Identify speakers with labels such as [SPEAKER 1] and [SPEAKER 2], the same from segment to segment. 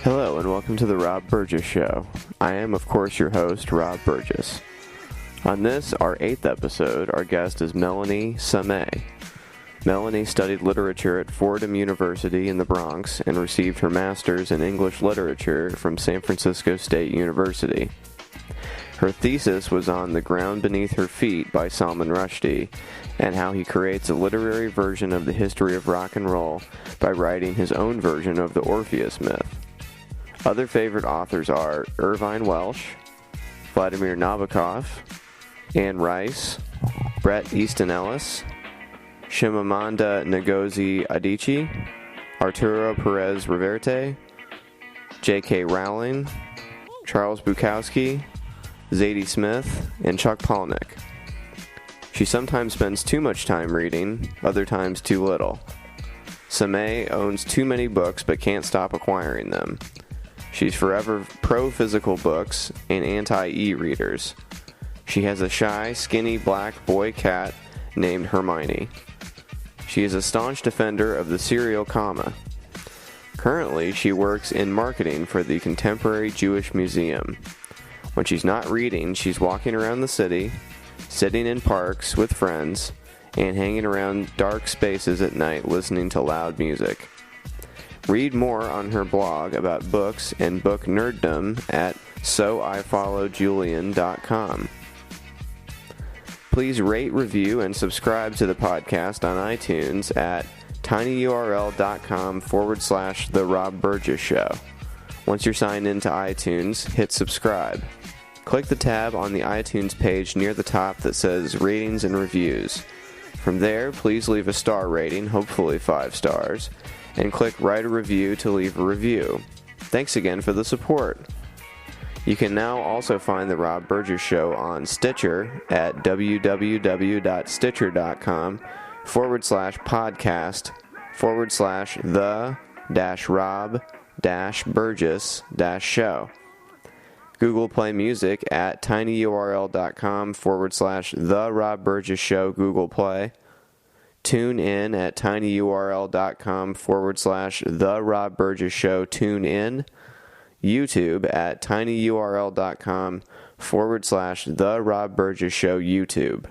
[SPEAKER 1] Hello and welcome to the Rob Burgess Show. I am, of course, your host, Rob Burgess. On this, our 8th episode, our guest is Melanie Samay. Melanie studied literature at Fordham University in the Bronx and received her master's in English literature from San Francisco State University. Her thesis was on The Ground Beneath Her Feet by Salman Rushdie and how he creates a literary version of the history of rock and roll by writing his own version of the Orpheus myth. Other favorite authors are Irvine Welsh, Vladimir Nabokov, Anne Rice, Bret Easton Ellis, Chimamanda Ngozi Adichie, Arturo Perez-Reverte, J.K. Rowling, Charles Bukowski, Zadie Smith, and Chuck Palahniuk. She sometimes spends too much time reading, other times too little. Samay owns too many books but can't stop acquiring them. She's forever pro-physical books and anti-e-readers. She has a shy, skinny black boy cat named Hermione. She is a staunch defender of the serial comma. Currently, she works in marketing for the Contemporary Jewish Museum. When she's not reading, she's walking around the city, sitting in parks with friends, and hanging around dark spaces at night listening to loud music. Read more on her blog about books and book-nerdom at soifollowjulian.com. Please rate, review, and subscribe to the podcast on iTunes at tinyurl.com/The Rob Burgess Show. Once you're signed into iTunes, hit subscribe. Click the tab on the iTunes page near the top that says Ratings and Reviews. From there, please leave a star rating, hopefully 5 stars, and click Write a Review to leave a review. Thanks again for the support. You can now also find The Rob Burgess Show on Stitcher at www.stitcher.com/the-Rob-Burgess-Show. Google Play Music at tinyurl.com/The Rob Burgess Show Google Play. Tune in at tinyurl.com/The Rob Burgess Show Tune In. YouTube at tinyurl.com/The Rob Burgess Show YouTube.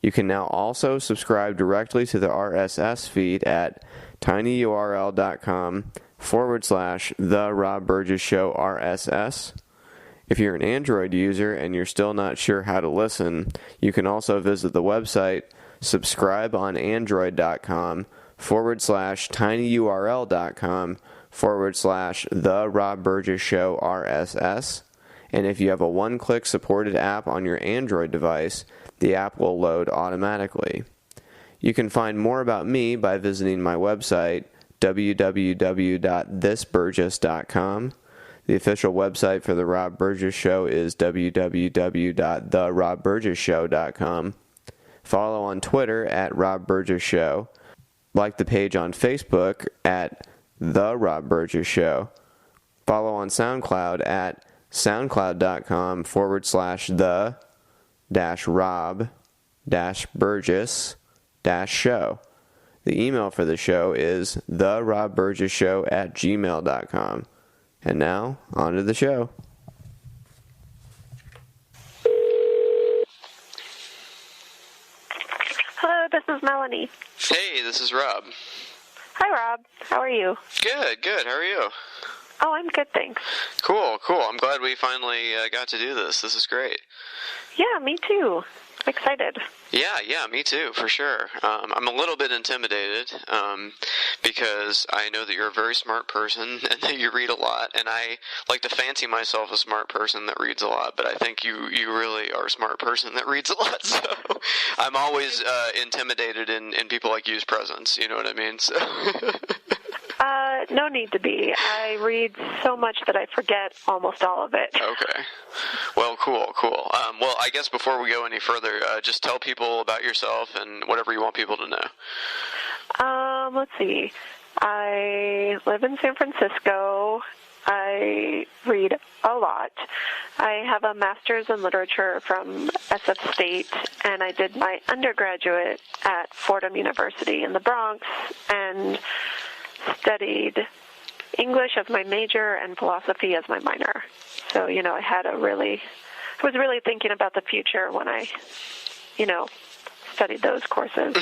[SPEAKER 1] You can now also subscribe directly to the RSS feed at tinyurl.com/The Rob Burgess Show RSS. If you're an Android user and you're still not sure how to listen, you can also visit the website subscribeonandroid.com/tinyurl.com/The Rob Burgess Show RSS. And if you have a one-click supported app on your Android device, the app will load automatically. You can find more about me by visiting my website, www.thisburgess.com. The official website for The Rob Burgess Show is www.therobburgessshow.com. Follow on Twitter at Rob Burgess Show. Like the page on Facebook at The Rob Burgess Show. Follow on SoundCloud at soundcloud.com/the-Rob-Burgess-Show. The email for the show is therobburgessshow@gmail.com. And now, on to the show.
[SPEAKER 2] Hello, this is Melanie.
[SPEAKER 1] Hey, this is Rob.
[SPEAKER 2] Hi, Rob. How are you?
[SPEAKER 1] Good. How are you?
[SPEAKER 2] Oh, I'm good, thanks.
[SPEAKER 1] Cool. I'm glad we finally got to do this. This is great.
[SPEAKER 2] Yeah, me too. I'm excited.
[SPEAKER 1] Yeah, me too, for sure. I'm a little bit intimidated because I know that you're a very smart person and that you read a lot, and I like to fancy myself a smart person that reads a lot, but I think you really are a smart person that reads a lot, so I'm always intimidated in people like you's presence, you know what I mean? So.
[SPEAKER 2] No need to be. I read so much that I forget almost all of it.
[SPEAKER 1] Okay. Well, cool. Well, I guess before we go any further, just tell people about yourself and whatever you want people to know.
[SPEAKER 2] Let's see. I live in San Francisco. I read a lot. I have a master's in literature from SF State, and I did my undergraduate at Fordham University in the Bronx, and studied English as my major and philosophy as my minor. So, I was really thinking about the future when I, studied those courses.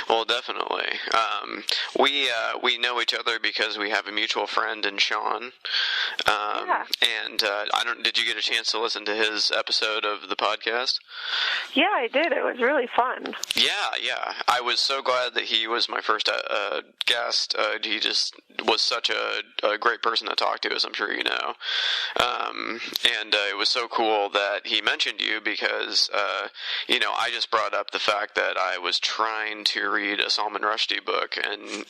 [SPEAKER 1] Well, definitely. We know each other because we have a mutual friend in Sean.
[SPEAKER 2] Yeah.
[SPEAKER 1] And did you get a chance to listen to his episode of the podcast?
[SPEAKER 2] Yeah, I did. It was really fun.
[SPEAKER 1] Yeah. I was so glad that he was my first guest. He just was such a great person to talk to, as I'm sure you know. And it was so cool that he mentioned you because, I just brought up the fact that I was trying to read a Salman Rushdie book, and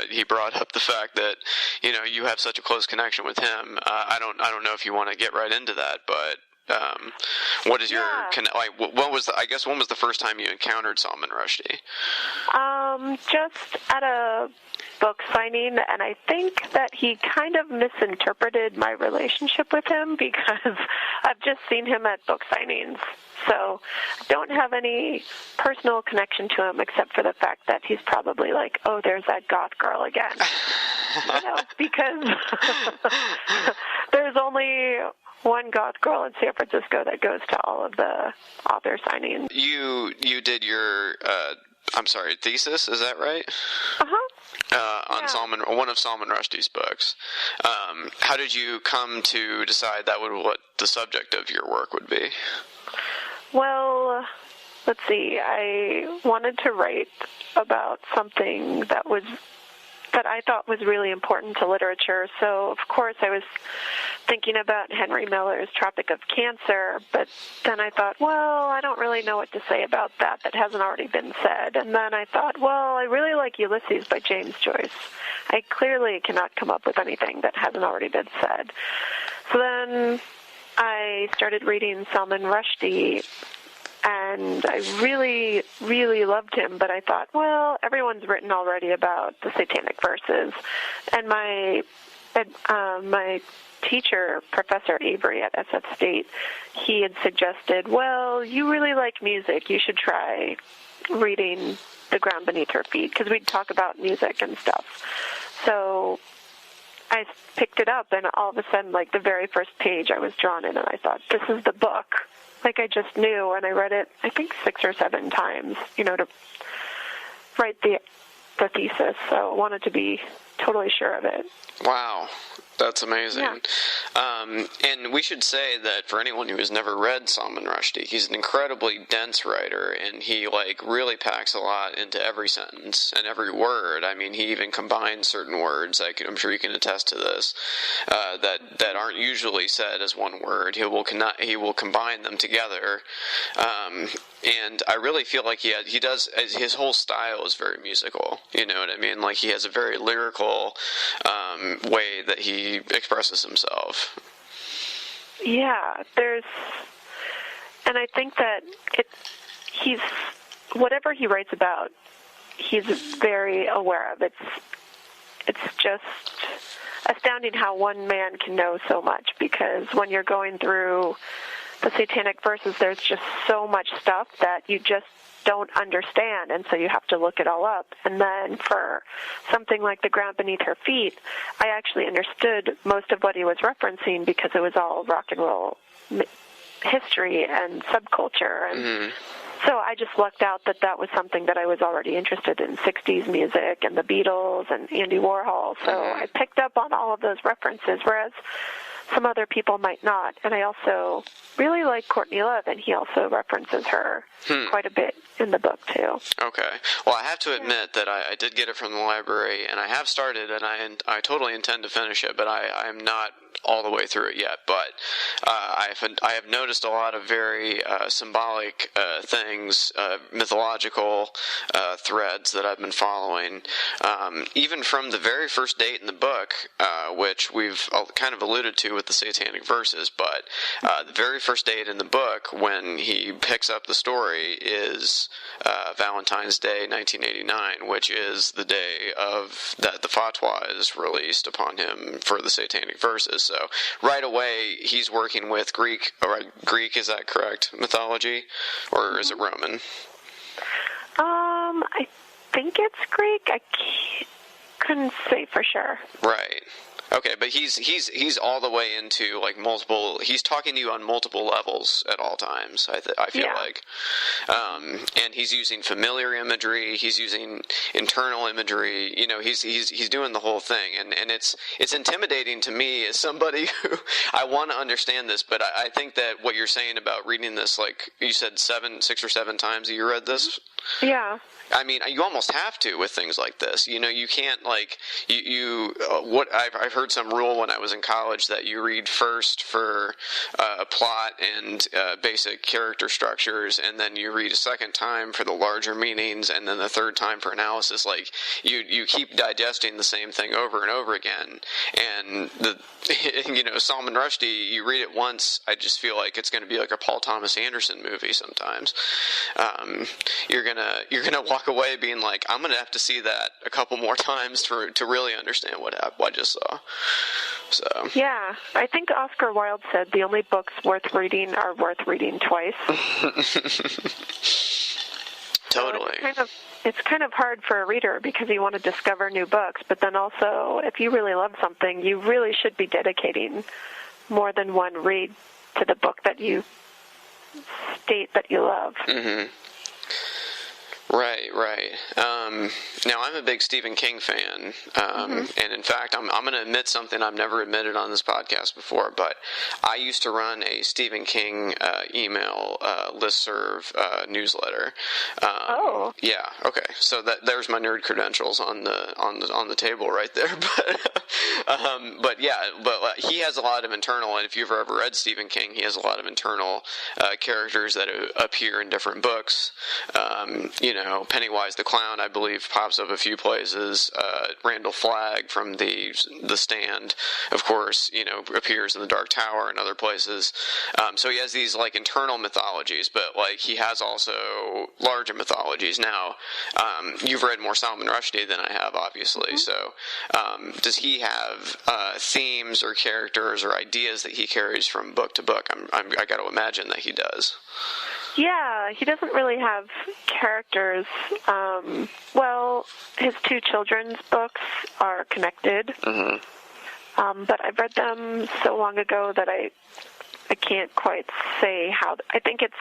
[SPEAKER 1] he brought up the fact that, you have such a close connection with him. I don't know if you want to get right into that, but what is your when was the first time you encountered Salman Rushdie?
[SPEAKER 2] Just at a book signing, and I think that he kind of misinterpreted my relationship with him because I've just seen him at book signings. So I don't have any personal connection to him except for the fact that he's probably like, oh, there's that goth girl again. Because there's only one goth girl in San Francisco that goes to all of the author signings.
[SPEAKER 1] You did your thesis, is that right? On one of Salman Rushdie's books. How did you come to decide what the subject of your work would be?
[SPEAKER 2] Well, let's see. I wanted to write about something that I thought was really important to literature. So, of course, I was thinking about Henry Miller's Tropic of Cancer, but then I thought, well, I don't really know what to say about that hasn't already been said. And then I thought, well, I really like Ulysses by James Joyce. I clearly cannot come up with anything that hasn't already been said. So then I started reading Salman Rushdie, and I really, really loved him, but I thought, well, everyone's written already about the Satanic Verses. And my teacher, Professor Avery at SF State, he had suggested, well, you really like music. You should try reading The Ground Beneath Her Feet, because we'd talk about music and stuff. So I picked it up, and all of a sudden, like the very first page, I was drawn in, and I thought, this is the book. Like I just knew, and I read it, I think 6 or 7 times, to write the thesis. So I wanted to be totally sure of it.
[SPEAKER 1] Wow. That's amazing.
[SPEAKER 2] Yeah.
[SPEAKER 1] And we should say that for anyone who has never read Salman Rushdie, he's an incredibly dense writer, and he really packs a lot into every sentence and every word. I mean, he even combines certain words, I'm sure you can attest to this, that aren't usually said as one word. He will combine them together. And I really feel like he does, his whole style is very musical, you know what I mean? Like, he has a very lyrical way that he expresses himself.
[SPEAKER 2] Yeah, and I think that he's, whatever he writes about, he's very aware of. It's just astounding how one man can know so much, because when you're going through the Satanic Verses, there's just so much stuff that you just don't understand, and so you have to look it all up. And then for something like The Ground Beneath Her Feet, I actually understood most of what he was referencing because it was all rock and roll history and subculture. And so I just lucked out that was something that I was already interested in, 60s music and the Beatles and Andy Warhol. So I picked up on all of those references, whereas some other people might not. And I also really like Courtney Love, and he also references her quite a bit in the book, too. Okay. Well, I have to admit that I did get it from the library, and I have started, and I totally intend to finish it, but I'm not all the way through it yet. But I have noticed a lot of very symbolic things, mythological threads that I've been following, even from the very first date in the book, which we've kind of alluded to with the Satanic Verses, but the very first date in the book when he picks up the story is Valentine's Day 1989, which is the day of that the fatwa is released upon him for the Satanic Verses. So right away he's working with Greek, is that correct, mythology, or is it Roman? I think it's Greek. I couldn't say for sure.
[SPEAKER 1] Right. Okay, but he's all the way into like multiple. He's talking to you on multiple levels at all times. I feel like, and he's using familiar imagery. He's using internal imagery. You know, he's doing the whole thing, and it's intimidating to me as somebody who I want to understand this, but I think that what you're saying about reading this, like you said, 6 or 7 times that you read this.
[SPEAKER 2] Yeah.
[SPEAKER 1] I mean, you almost have to with things like this. You know, you can't like what I've heard some rule when I was in college that you read first for a plot and basic character structures, and then you read a second time for the larger meanings, and then the third time for analysis. Like you keep digesting the same thing over and over again. And Salman Rushdie, you read it once, I just feel like it's going to be like a Paul Thomas Anderson movie sometimes. You're gonna walk away being like, I'm gonna have to see that a couple more times to really understand what I just saw. So
[SPEAKER 2] yeah, I think Oscar Wilde said the only books worth reading are worth reading twice.
[SPEAKER 1] Totally.
[SPEAKER 2] So it's kind of hard for a reader because you want to discover new books, but then also if you really love something, you really should be dedicating more than one read to the book that you state that you love.
[SPEAKER 1] Mm-hmm. Right. Now, I'm a big Stephen King fan, and in fact, I'm going to admit something I've never admitted on this podcast before, but I used to run a Stephen King email listserv newsletter.
[SPEAKER 2] Oh.
[SPEAKER 1] Yeah. Okay. So there's my nerd credentials on the table right there. But he has a lot of internal, and if you've ever read Stephen King, he has a lot of internal characters that appear in different books. Pennywise the Clown, I believe, pops up a few places. Randall Flagg from the Stand, of course, appears in the Dark Tower and other places. So he has these like internal mythologies, but like he has also larger mythologies. Now, you've read more Salman Rushdie than I have, obviously. Mm-hmm. So, does he have themes or characters or ideas that he carries from book to book? I got to imagine that he does.
[SPEAKER 2] Yeah, he doesn't really have characters. His 2 children's books are connected, but I've read them so long ago that I can't quite say how. I think it's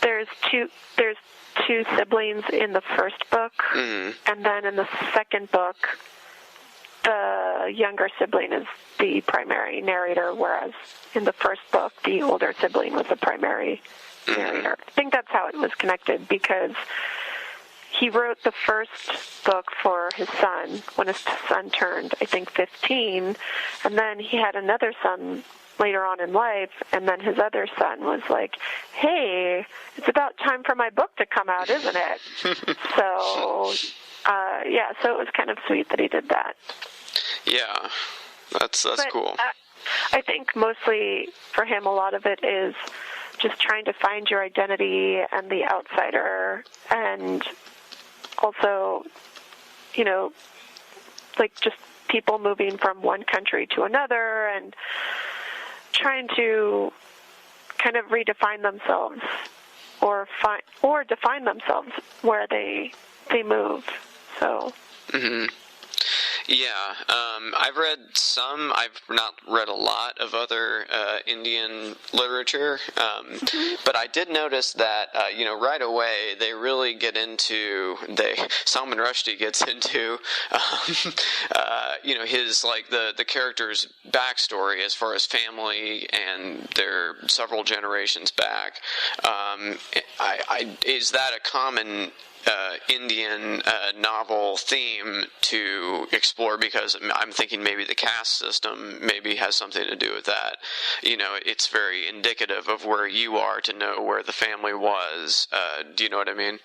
[SPEAKER 2] there's two siblings in the first book, and then in the second book, the younger sibling is the primary narrator, whereas in the first book, the older sibling was the primary narrator. I think that's how it was connected, because he wrote the first book for his son when his son turned, I think, 15, and then he had another son later on in life, and then his other son was like, hey, it's about time for my book to come out, isn't it? So it was kind of sweet that he did that.
[SPEAKER 1] Yeah, that's cool.
[SPEAKER 2] I think mostly for him, a lot of it is just trying to find your identity and the outsider, and also, like just people moving from one country to another and trying to kind of redefine themselves or define themselves where they move. So. Mm-hmm.
[SPEAKER 1] Yeah, I've read some. I've not read a lot of other Indian literature, but I did notice that right away they really get into Salman Rushdie gets into his like the character's backstory as far as family and their several generations back. Is that a common Indian novel theme to explore? Because I'm thinking maybe the caste system maybe has something to do with that. It's very indicative of where you are to know where the family was. Do you know what I mean?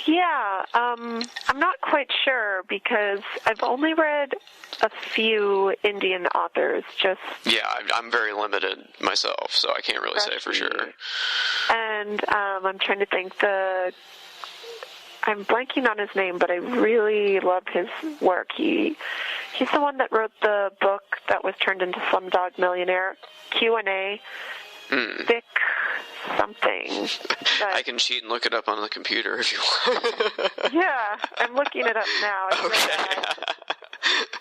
[SPEAKER 2] Yeah, I'm not quite sure because I've only read a few Indian authors.
[SPEAKER 1] I'm very limited myself, so I can't really say for sure.
[SPEAKER 2] And I'm trying to think I'm blanking on his name, but I really love his work. He's the one that wrote the book that was turned into Slumdog Millionaire, Q&A. Vic something.
[SPEAKER 1] I can cheat and look it up on the computer if you want.
[SPEAKER 2] Yeah, I'm looking it up now.
[SPEAKER 1] Okay.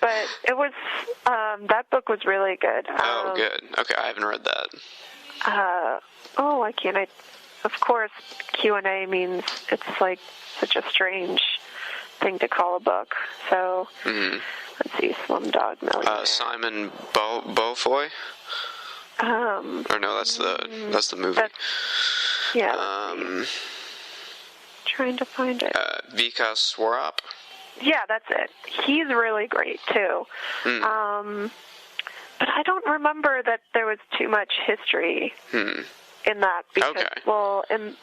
[SPEAKER 2] But it was, that book was really good.
[SPEAKER 1] Oh, good. Okay, I haven't read that.
[SPEAKER 2] Of course, Q&A means it's like such a strange thing to call a book. So, let's see, Slumdog Millionaire.
[SPEAKER 1] Simon Beaufoy? Or no, that's the movie.
[SPEAKER 2] Trying to find it.
[SPEAKER 1] Vika Swarup?
[SPEAKER 2] Yeah, that's it. He's really great, too. But I don't remember that there was too much history in that. Because, well, in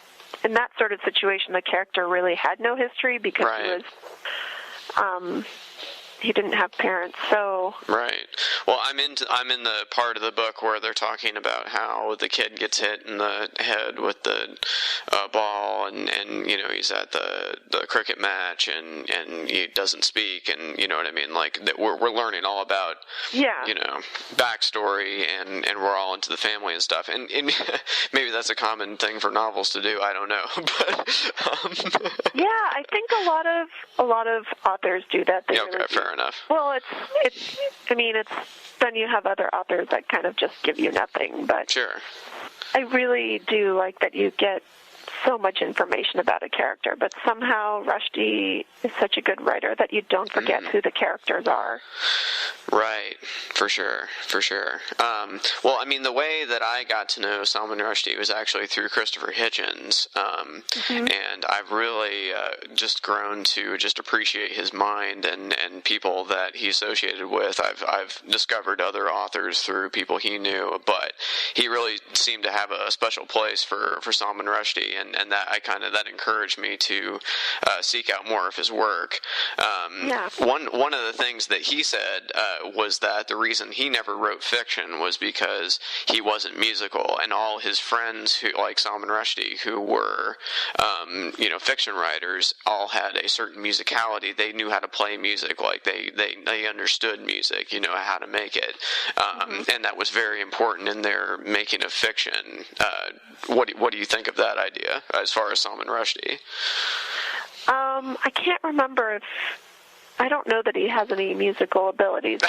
[SPEAKER 2] that sort of situation, the character really had no history because he didn't have parents, so...
[SPEAKER 1] Right. Well, I'm in the part of the book where they're talking about how the kid gets hit in the head with the ball, and you know, he's at the cricket match, and he doesn't speak, and you know what I mean? Like, that we're learning all about, you know, backstory, and we're all into the family and stuff, and maybe that's a common thing for novels to do, I don't know, but...
[SPEAKER 2] Yeah, I think a lot of authors do that.
[SPEAKER 1] Fair enough.
[SPEAKER 2] Well, it's then you have other authors that kind of just give you nothing, but
[SPEAKER 1] sure.
[SPEAKER 2] I really do like that you get so much information about a character, but somehow Rushdie is such a good writer that you don't forget who the characters are.
[SPEAKER 1] Right, for sure. Well, I mean, the way that I got to know Salman Rushdie was actually through Christopher Hitchens, and I've really just grown to just appreciate his mind and people that he associated with. I've discovered other authors through people he knew, but he really seemed to have a special place for Salman Rushdie, and that encouraged me to seek out more of his work. One of the things that he said was that the reason he never wrote fiction was because he wasn't musical, and all his friends who, like Salman Rushdie, who were fiction writers, all had a certain musicality. They knew how to play music, like they understood music, you know, how to make it, and that was very important in their making of fiction. What do you think of that idea as far as Salman Rushdie?
[SPEAKER 2] I can't remember I don't know that he has any musical abilities.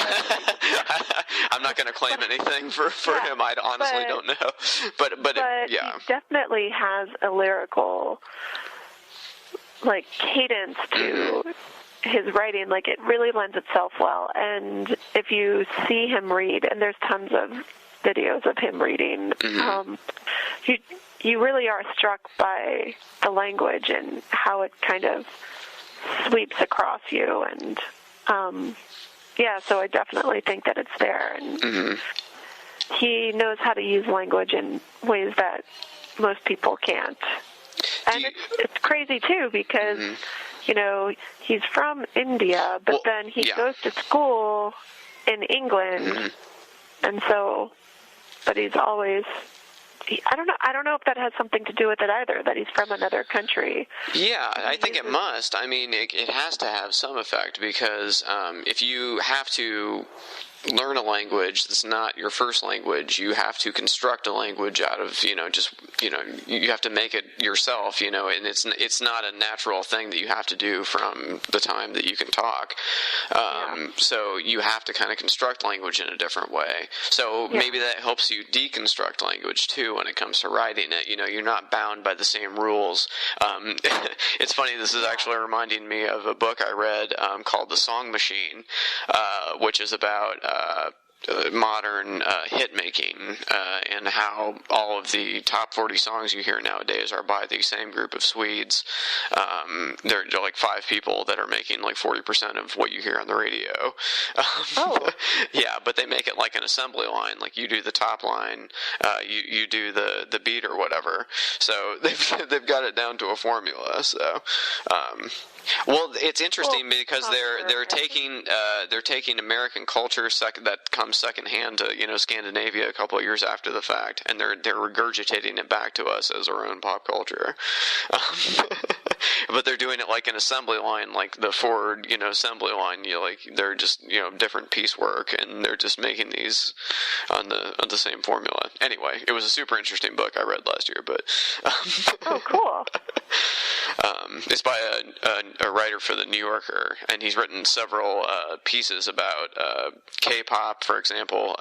[SPEAKER 1] I'm not going to claim anything for him. I honestly don't know. But
[SPEAKER 2] he definitely has a lyrical, like, cadence to his writing. Like, it really lends itself well. And if you see him read, and there's tons of videos of him reading, you really are struck by the language and how it kind of sweeps across you, and so I definitely think that it's there, and he knows how to use language in ways that most people can't. And it's crazy too, because you know, he's from India, but then he goes to school in England, and so, but he's always, I don't know if that has something to do with it either, that he's from another country.
[SPEAKER 1] Yeah, I think it must. I mean, it has to have some effect, because if you have to learn a language that's not your first language, you have to construct a language out of, you have to make it yourself, and it's not a natural thing that you have to do from the time that you can talk. So you have to kind of construct language in a different way. So maybe that helps you deconstruct language too when it comes to writing it. You're not bound by the same rules. It's funny, this is actually reminding me of a book I read called The Song Machine, which is about modern hit making, and how all of the top 40 songs you hear nowadays are by the same group of Swedes. They're like 5 people that are making like 40% of what you hear on the radio. Yeah, but they make it like an assembly line. Like, you do the top line, you do the beat or whatever. So they've got it down to a formula. So well, it's interesting because they're taking American culture that comes secondhand to Scandinavia a couple of years after the fact, and they're regurgitating it back to us as our own pop culture. but they're doing it like an assembly line, like the Ford, assembly line. They're just, different piecework, and they're just making these on the same formula. Anyway, it was a super interesting book I read last year, but
[SPEAKER 2] oh, cool.
[SPEAKER 1] It's by a writer for the New Yorker, and he's written several pieces about K-pop, for example.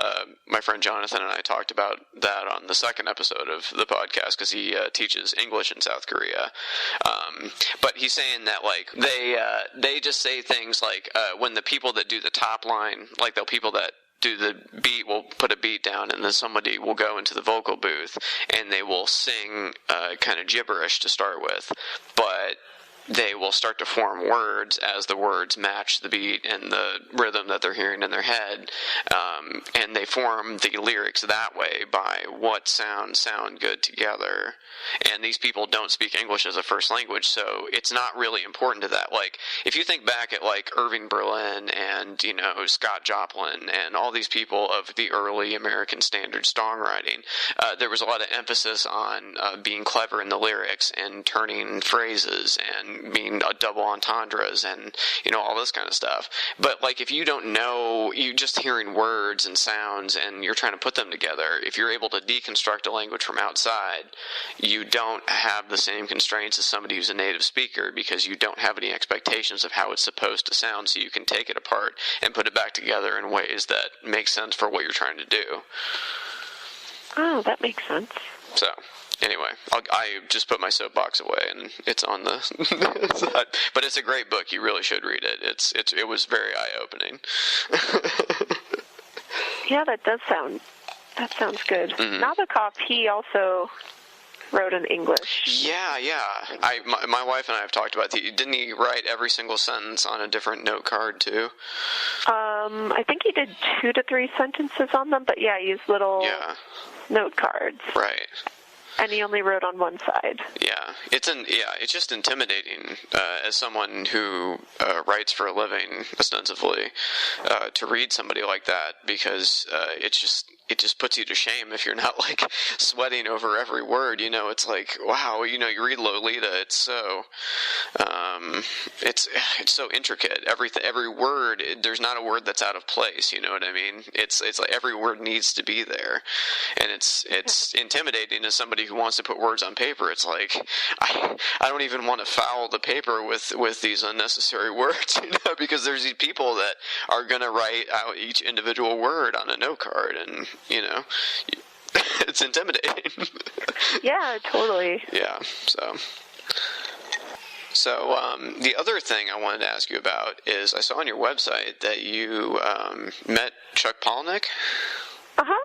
[SPEAKER 1] My friend Jonathan and I talked about that on the second episode of the podcast, because he teaches English in South Korea. But he's saying that they just say things like when the people that do the top line, like the people that do the beat will put a beat down, and then somebody will go into the vocal booth and they will sing kind of gibberish to start with, but they will start to form words as the words match the beat and the rhythm that they're hearing in their head, and they form the lyrics that way by what sound good together. And these people don't speak English as a first language, so it's not really important to that. Like, if you think back at Irving Berlin and Scott Joplin and all these people of the early American standard songwriting, there was a lot of emphasis on being clever in the lyrics and turning phrases and being double entendres and all this kind of stuff. But if you don't know, you just hearing words and sounds and you're trying to put them together, if you're able to deconstruct a language from outside, you don't have the same constraints as somebody who's a native speaker, because you don't have any expectations of how it's supposed to sound, so you can take it apart and put it back together in ways that make sense for what you're trying to do.
[SPEAKER 2] Oh, that makes sense.
[SPEAKER 1] So, anyway, I just put my soapbox away, and it's on the side. But it's a great book. You really should read it. It was very eye-opening.
[SPEAKER 2] Yeah, that sounds good.
[SPEAKER 1] Mm-hmm.
[SPEAKER 2] Nabokov, he also wrote in English.
[SPEAKER 1] Yeah. My wife and I have talked about didn't he write every single sentence on a different note card too?
[SPEAKER 2] I think he did 2 to 3 sentences on them, but yeah, he used little note cards.
[SPEAKER 1] Right.
[SPEAKER 2] And he only wrote on one side.
[SPEAKER 1] Yeah, it's just intimidating as someone who writes for a living, ostensibly, to read somebody like that, because it just puts you to shame if you're not sweating over every word. It's like, wow, you read Lolita, it's so it's so intricate. Every word, there's not a word that's out of place. You know what I mean? It's like every word needs to be there, and it's intimidating as somebody who wants to put words on paper. It's like I don't even want to foul the paper with these unnecessary words, because there's these people that are gonna write out each individual word on a note card, and it's intimidating.
[SPEAKER 2] Yeah, totally.
[SPEAKER 1] Yeah. So the other thing I wanted to ask you about is I saw on your website that you met Chuck Palahniuk.
[SPEAKER 2] Uh-huh.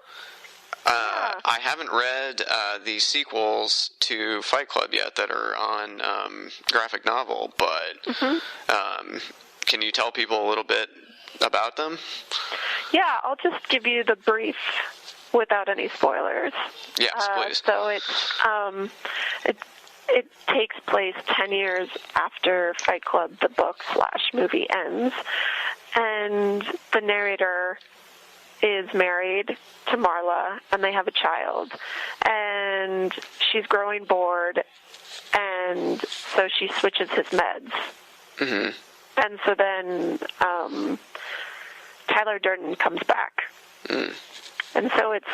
[SPEAKER 1] I haven't read the sequels to Fight Club yet that are on graphic novel, but can you tell people a little bit about them?
[SPEAKER 2] Yeah, I'll just give you the brief without any spoilers.
[SPEAKER 1] Yes, please.
[SPEAKER 2] So it takes place 10 years after Fight Club, the book/movie, ends, and the narrator is married to Marla, and they have a child, and she's growing bored, and so she switches his meds. Mm-hmm. And so then Tyler Durden comes back. Mm. And so it's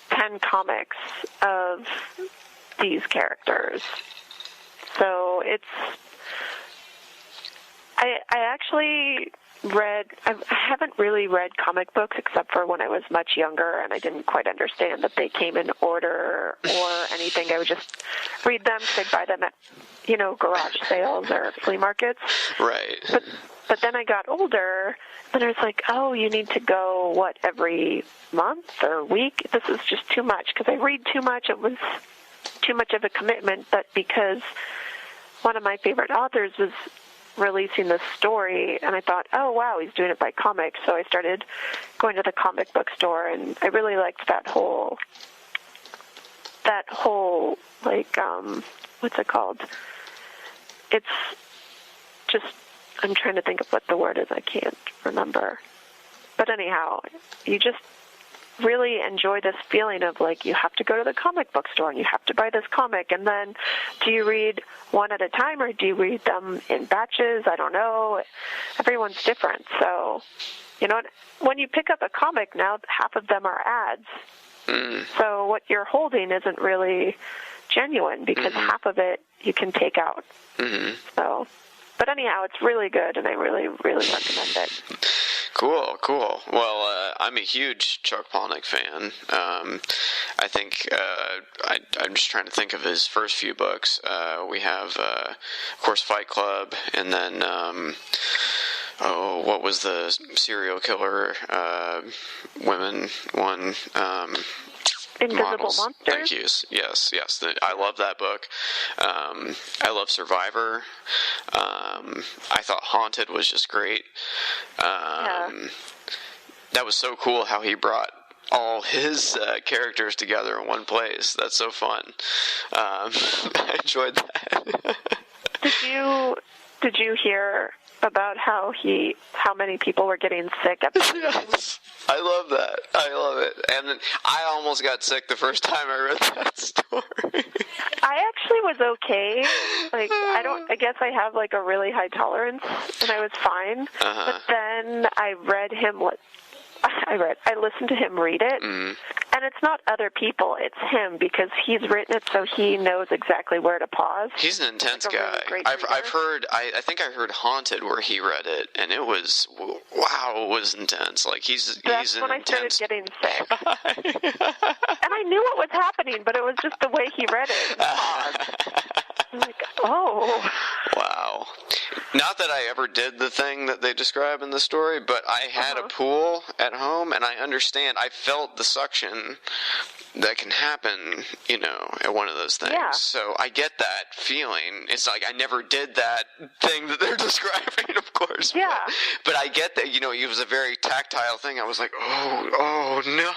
[SPEAKER 2] 10 comics of these characters. So I actually I haven't really read comic books except for when I was much younger, and I didn't quite understand that they came in order or anything. I would just read them because I'd buy them at, garage sales or flea markets.
[SPEAKER 1] Right.
[SPEAKER 2] But then I got older, and I was like, oh, you need to go, every month or week? This is just too much, because I read too much. It was too much of a commitment, but because one of my favorite authors was releasing this story, and I thought, oh, wow, he's doing it by comics. So I started going to the comic book store, and I really liked that whole what's it called? It's just, I'm trying to think of what the word is. I can't remember. But anyhow, you just really enjoy this feeling of, like, you have to go to the comic book store and you have to buy this comic, and then do you read one at a time or do you read them in batches? I don't know. Everyone's different. So, you know, when you pick up a comic now, half of them are ads. So what you're holding isn't really genuine because half of it you can take out. So, but anyhow, it's really good, and I really, really recommend it.
[SPEAKER 1] Cool. Well, I'm a huge Chuck Palahniuk fan. I think I'm just trying to think of his first few books. We have, of course, Fight Club, and then what was the serial killer women one?
[SPEAKER 2] Invisible
[SPEAKER 1] Models.
[SPEAKER 2] Monsters?
[SPEAKER 1] Thank you. Yes. I love that book. I love Survivor. I thought Haunted was just great. That was so cool how he brought all his characters together in one place. That's so fun. I enjoyed that. Did you hear about how many people were getting sick at the Yes. I love that. I love it. And I almost got sick the first time I read that story.
[SPEAKER 2] I actually was okay. Like, I guess I have, like, a really high tolerance, and I was fine. But then I listened to him read it, and it's not other people, it's him, because he's written it so he knows exactly where to pause.
[SPEAKER 1] He's an intense guy.
[SPEAKER 2] Really
[SPEAKER 1] I think I heard Haunted where he read it, and it was, wow, it was intense. Like,
[SPEAKER 2] That's when I started getting sick. And I knew what was happening, but it was just the way he read it. I'm like, oh.
[SPEAKER 1] Wow. Not that I ever did the thing that they describe in the story, but I had a pool at home, and I understand. I felt the suction that can happen, you know, at one of those things.
[SPEAKER 2] Yeah.
[SPEAKER 1] So I get that feeling. It's like I never did that thing that they're describing, of course.
[SPEAKER 2] Yeah.
[SPEAKER 1] But I get that, you know, it was a very tactile thing. I was like, oh, no.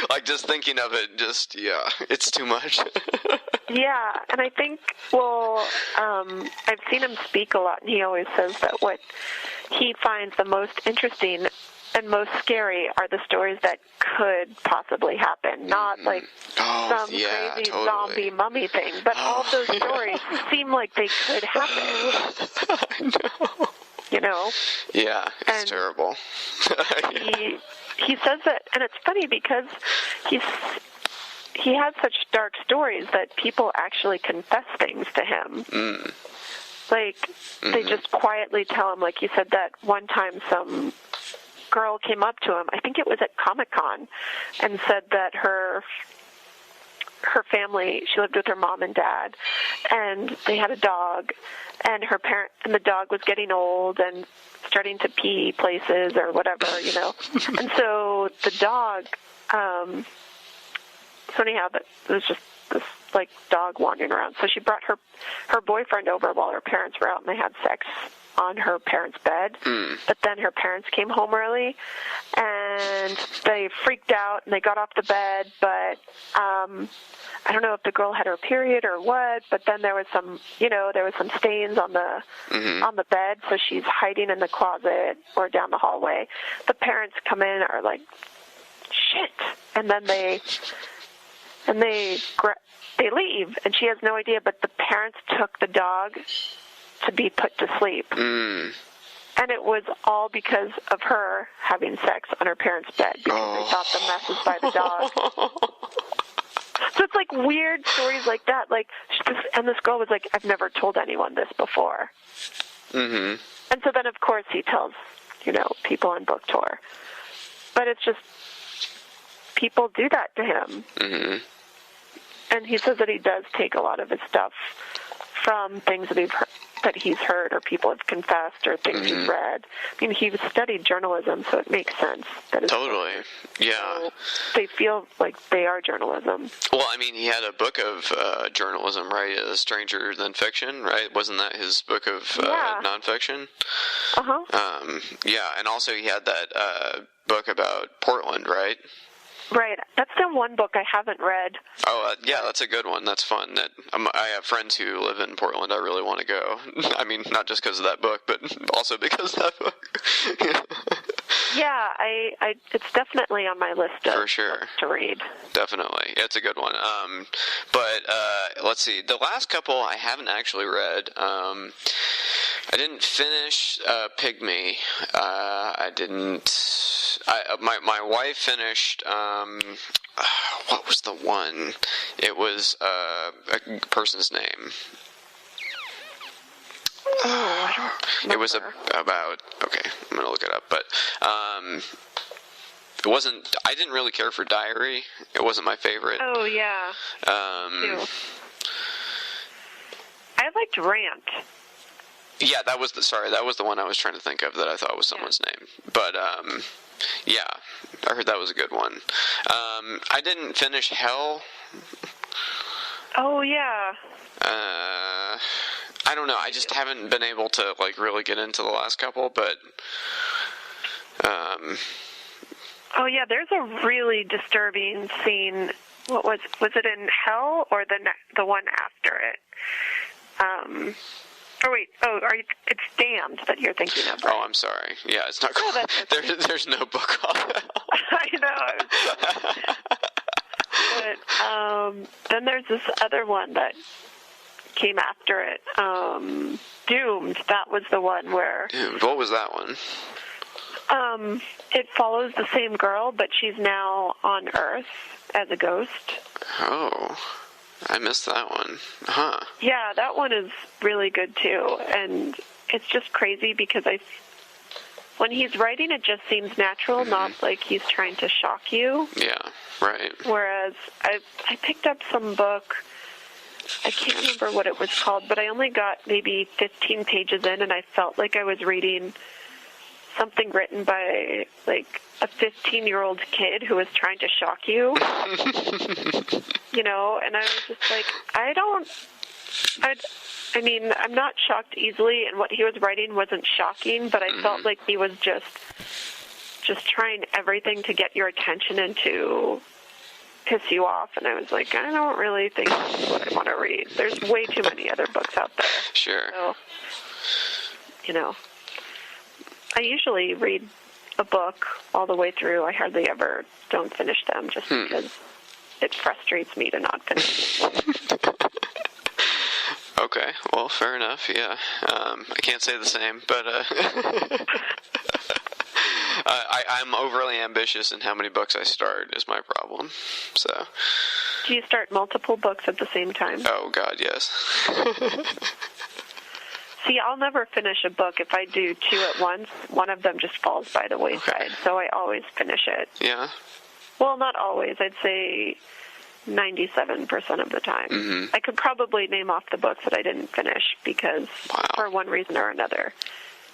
[SPEAKER 1] Like, just thinking of it, it's too much.
[SPEAKER 2] Yeah, and I think, I've seen him speak a lot, and he always says that what he finds the most interesting and most scary are the stories that could possibly happen, not like some crazy zombie mummy thing, but all of those stories seem like they could happen.
[SPEAKER 1] I know.
[SPEAKER 2] You know?
[SPEAKER 1] Yeah, it's terrible.
[SPEAKER 2] He says that, and it's funny because he has such dark stories that people actually confess things to him. Like, they just quietly tell him, like he said that one time some girl came up to him, I think it was at Comic-Con, and said that her family, she lived with her mom and dad, and they had a dog, and the dog was getting old and starting to pee places or whatever, you know. And so the dog, so anyhow, it was just this, like, dog wandering around. So she brought her boyfriend over while her parents were out, and they had sex on her parents' bed. But then her parents came home early, and they freaked out, and they got off the bed, but I don't know if the girl had her period or what, but then there was some stains on the bed, so she's hiding in the closet or down the hallway. The parents come in, are like, shit, and then they leave, and she has no idea, but the parents took the dog to be put to sleep. And it was all because of her having sex on her parents' bed, because they thought the mess was by the dog. So it's like weird stories like that. Like, and this girl was like, I've never told anyone this before. And so then, of course, he tells, you know, people on book tour. But it's just, people do that to him. And he says that he does take a lot of his stuff from things that he's heard or people have confessed or things he's read. I mean, he studied journalism, so it makes sense.
[SPEAKER 1] Totally. Yeah.
[SPEAKER 2] So they feel like they are journalism.
[SPEAKER 1] Well, I mean, he had a book of journalism, right? Stranger Than Fiction, right? Wasn't that his book of nonfiction? Yeah, and also he had that book about Portland, right?
[SPEAKER 2] Right. That's the one book I haven't read.
[SPEAKER 1] Oh, yeah, that's a good one. That's fun. I have friends who live in Portland. I really want to go. I mean, not just because of that book, but also because of that book.
[SPEAKER 2] Yeah, it's definitely on my list of
[SPEAKER 1] For sure.
[SPEAKER 2] books to read.
[SPEAKER 1] Definitely. It's a good one. But let's see. The last couple I haven't actually read. I didn't finish Pygmy. I didn't... My wife finished... what was the one? It was a person's name.
[SPEAKER 2] Oh, I don't remember.
[SPEAKER 1] It was about... Okay, I'm going to look it up. But it wasn't... I didn't really care for Diary. It wasn't my favorite.
[SPEAKER 2] Oh, yeah. Too. I liked Rant.
[SPEAKER 1] Yeah, that was the one I was trying to think of that I thought was someone's name. But, yeah, I heard that was a good one. I didn't finish Hell.
[SPEAKER 2] Oh, yeah.
[SPEAKER 1] I don't know. I just haven't been able to, really get into the last couple, but,
[SPEAKER 2] Oh, yeah, there's a really disturbing scene. What was it in Hell or the one after it? It's Damned that you're thinking of, right?
[SPEAKER 1] Oh, I'm sorry. Yeah, it's not called... There's no book called Hell.
[SPEAKER 2] I know. But then there's this other one that came after it. Doomed. That was the one where...
[SPEAKER 1] Doomed. What was that one?
[SPEAKER 2] It follows the same girl, but she's now on Earth as a ghost.
[SPEAKER 1] Oh, I missed that one. Huh.
[SPEAKER 2] Yeah, that one is really good too, and it's just crazy because when he's writing, it just seems natural, not like he's trying to shock you.
[SPEAKER 1] Yeah, right.
[SPEAKER 2] Whereas I picked up some book, I can't remember what it was called, but I only got maybe 15 pages in, and I felt like I was reading something written by, a 15-year-old kid who was trying to shock you. And I was just like, I'm not shocked easily, and what he was writing wasn't shocking, but I felt like he was just trying everything to get your attention and to piss you off, and I was like, I don't really think that's what I want to read. There's way too many other books out there.
[SPEAKER 1] Sure.
[SPEAKER 2] So, I usually read a book all the way through. I hardly ever don't finish them just because it frustrates me to not finish.
[SPEAKER 1] Okay, well, fair enough, yeah. I can't say the same, but I'm overly ambitious in how many books I start is my problem, so...
[SPEAKER 2] Do you start multiple books at the same time?
[SPEAKER 1] Oh, God, yes.
[SPEAKER 2] See, I'll never finish a book. If I do two at once, one of them just falls by the wayside, so I always finish it.
[SPEAKER 1] Yeah?
[SPEAKER 2] Well, not always. I'd say 97% of the time.
[SPEAKER 1] Mm-hmm.
[SPEAKER 2] I could probably name off the books that I didn't finish because for one reason or another.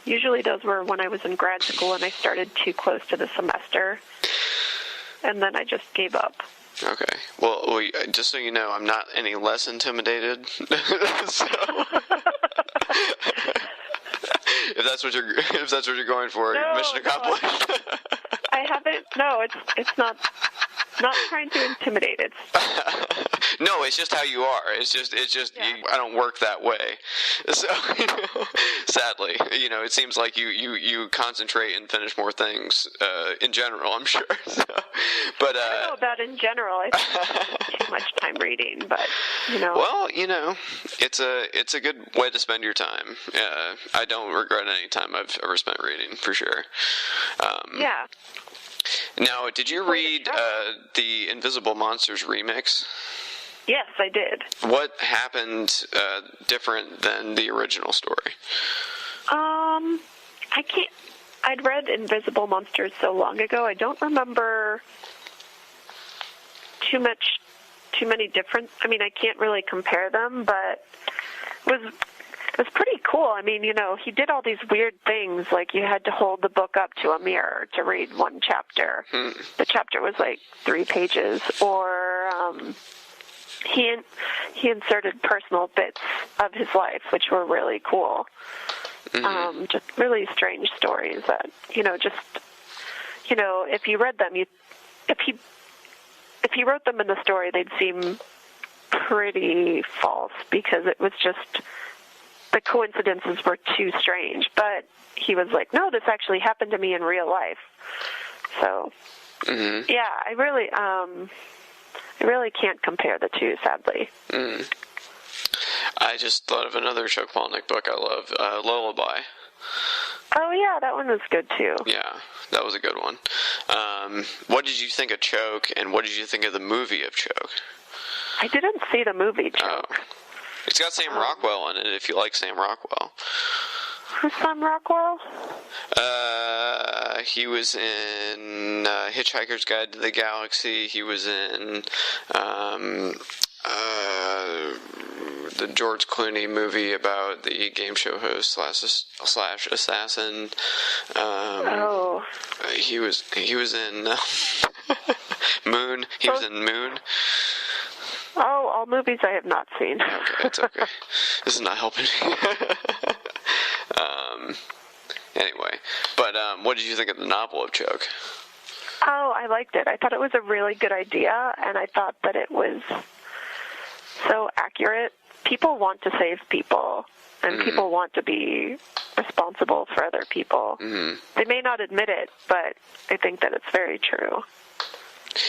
[SPEAKER 2] Usually those were when I was in grad school and I started too close to the semester, and then I just gave up.
[SPEAKER 1] Okay. Well, just so you know, I'm not any less intimidated. So... if that's what you're going for, mission accomplished.
[SPEAKER 2] No, I haven't. No, it's not trying to intimidate. It's
[SPEAKER 1] no, it's just how you are. It's just. Yeah. I don't work that way. So, sadly, it seems like you concentrate and finish more things in general. I'm sure. So, but
[SPEAKER 2] I don't know about in general. I spend too much time reading, but
[SPEAKER 1] Well, it's a good way to spend your time. I don't regret any time I've ever spent reading, for sure.
[SPEAKER 2] Yeah.
[SPEAKER 1] Now, did you read the Invisible Monsters remix?
[SPEAKER 2] Yes, I did.
[SPEAKER 1] What happened different than the original story?
[SPEAKER 2] I can't. I'd read Invisible Monsters so long ago. I don't remember too many different. I mean, I can't really compare them, but it was pretty cool. I mean, he did all these weird things, like you had to hold the book up to a mirror to read one chapter. The chapter was 3 pages, or he inserted personal bits of his life, which were really cool. Just really strange stories that, if you read them, if he wrote them in the story, they'd seem pretty false because it was just the coincidences were too strange. But he was like, no, this actually happened to me in real life. So, yeah, I really can't compare the two, sadly.
[SPEAKER 1] I just thought of another Chuck Palahniuk book I love, Lullaby.
[SPEAKER 2] Oh, yeah, that one was good, too.
[SPEAKER 1] Yeah, that was a good one. What did you think of Choke, and what did you think of the movie of Choke?
[SPEAKER 2] I didn't see the movie, Choke.
[SPEAKER 1] Oh. It's got Sam Rockwell in it, if you like Sam Rockwell.
[SPEAKER 2] Who's Sam Rockwell?
[SPEAKER 1] He was in Hitchhiker's Guide to the Galaxy. He was in the George Clooney movie about the game show host slash assassin. He was in Moon. He was in Moon.
[SPEAKER 2] Oh, all movies I have not seen.
[SPEAKER 1] Okay, it's okay. This is not helping me. Anyway, but what did you think of the novel of Choke?
[SPEAKER 2] Oh, I liked it. I thought it was a really good idea, and I thought that it was so accurate. People want to save people, and people want to be responsible for other people. They may not admit it, but I think that it's very true.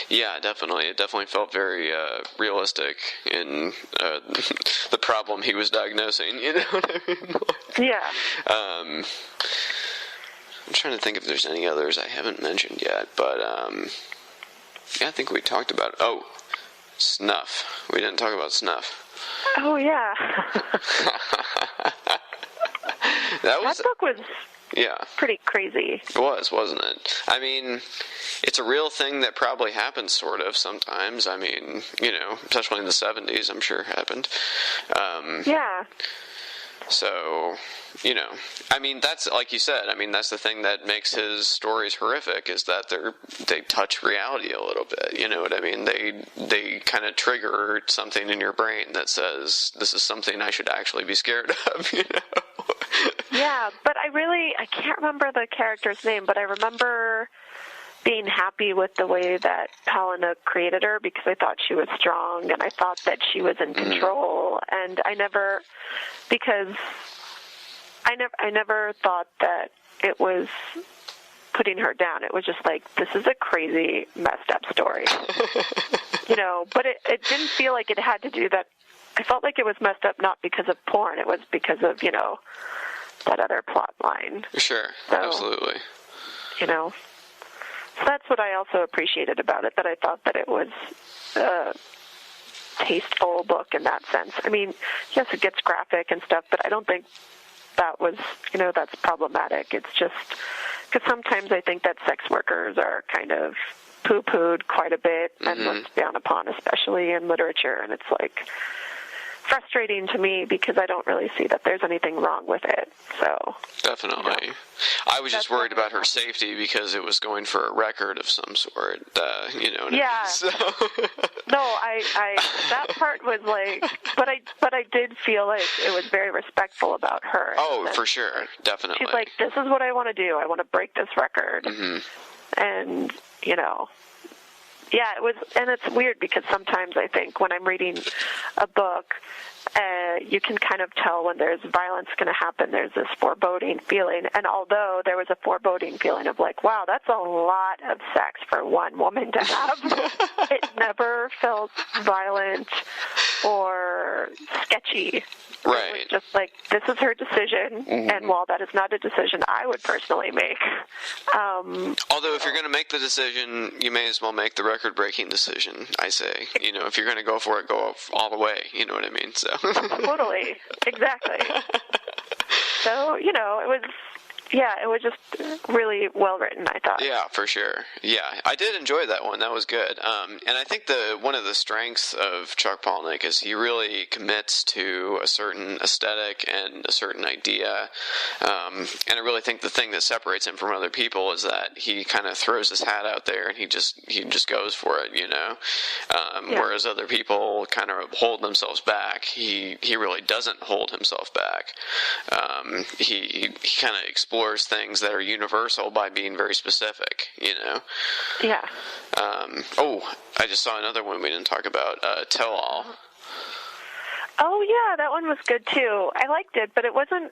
[SPEAKER 1] Yeah, definitely. It definitely felt very realistic in the problem he was diagnosing, you know what I mean?
[SPEAKER 2] Yeah.
[SPEAKER 1] I'm trying to think if there's any others I haven't mentioned yet, but yeah, I think we talked about Snuff. We didn't talk about Snuff.
[SPEAKER 2] Oh, yeah.
[SPEAKER 1] That
[SPEAKER 2] book was pretty crazy.
[SPEAKER 1] It was, wasn't it? I mean, it's a real thing that probably happens sort of sometimes. I mean, you know, especially in the 70s, I'm sure it happened.
[SPEAKER 2] Yeah.
[SPEAKER 1] So, you know, I mean, that's, like you said, I mean, that's the thing that makes his stories horrific, is that they touch reality a little bit, you know what I mean? They kind of trigger something in your brain that says, this is something I should actually be scared of, you know?
[SPEAKER 2] Yeah, but I can't remember the character's name, but I remember being happy with the way that Palahniuk created her, because I thought she was strong, and I thought that she was in control, and I never thought that it was putting her down. It was just like, this is a crazy, messed up story. You know, but it didn't feel like it had to do that. I felt like it was messed up not because of porn, it was because of, you know, that other plot line.
[SPEAKER 1] Sure,
[SPEAKER 2] so,
[SPEAKER 1] absolutely.
[SPEAKER 2] You know, so that's what I also appreciated about it, that I thought that it was a tasteful book in that sense. I mean, yes, it gets graphic and stuff, but I don't think that was, you know, that's problematic. It's just because sometimes I think that sex workers are kind of poo-pooed quite a bit and looked down upon, especially in literature, and it's like frustrating to me because I don't really see that there's anything wrong with it. So
[SPEAKER 1] definitely, you know, I was just worried about her safety because it was going for a record of some sort. You know.
[SPEAKER 2] Yeah. So. No, I that part was like, but I did feel like it was very respectful about her.
[SPEAKER 1] Oh, for sure, definitely.
[SPEAKER 2] She's like, this is what I want to do. I want to break this record, and you know. Yeah, it was, and it's weird because sometimes I think when I'm reading a book, you can kind of tell when there's violence going to happen. There's this foreboding feeling, and although there was a foreboding feeling of like, wow, that's a lot of sex for one woman to have, it never felt violent or sketchy.
[SPEAKER 1] Right.
[SPEAKER 2] It was just like, this is her decision, and while that is not a decision I would personally make.
[SPEAKER 1] Although if you're going to make the decision, you may as well make the record-breaking decision, I say. You know, if you're going to go for it, go all the way. You know what I mean? So.
[SPEAKER 2] Totally. Exactly. So, you know, it was just really well written, I thought.
[SPEAKER 1] Yeah, for sure. Yeah, I did enjoy that one. That was good. And I think one of the strengths of Chuck Palahniuk is he really commits to a certain aesthetic and a certain idea. And I really think the thing that separates him from other people is that he kind of throws his hat out there and he just goes for it, you know. Whereas other people kind of hold themselves back. He really doesn't hold himself back. He kind of explores things that are universal by being very specific, you know?
[SPEAKER 2] Yeah.
[SPEAKER 1] I just saw another one we didn't talk about, Tell All.
[SPEAKER 2] Oh, Oh yeah, that one was good too. I liked it, but it wasn't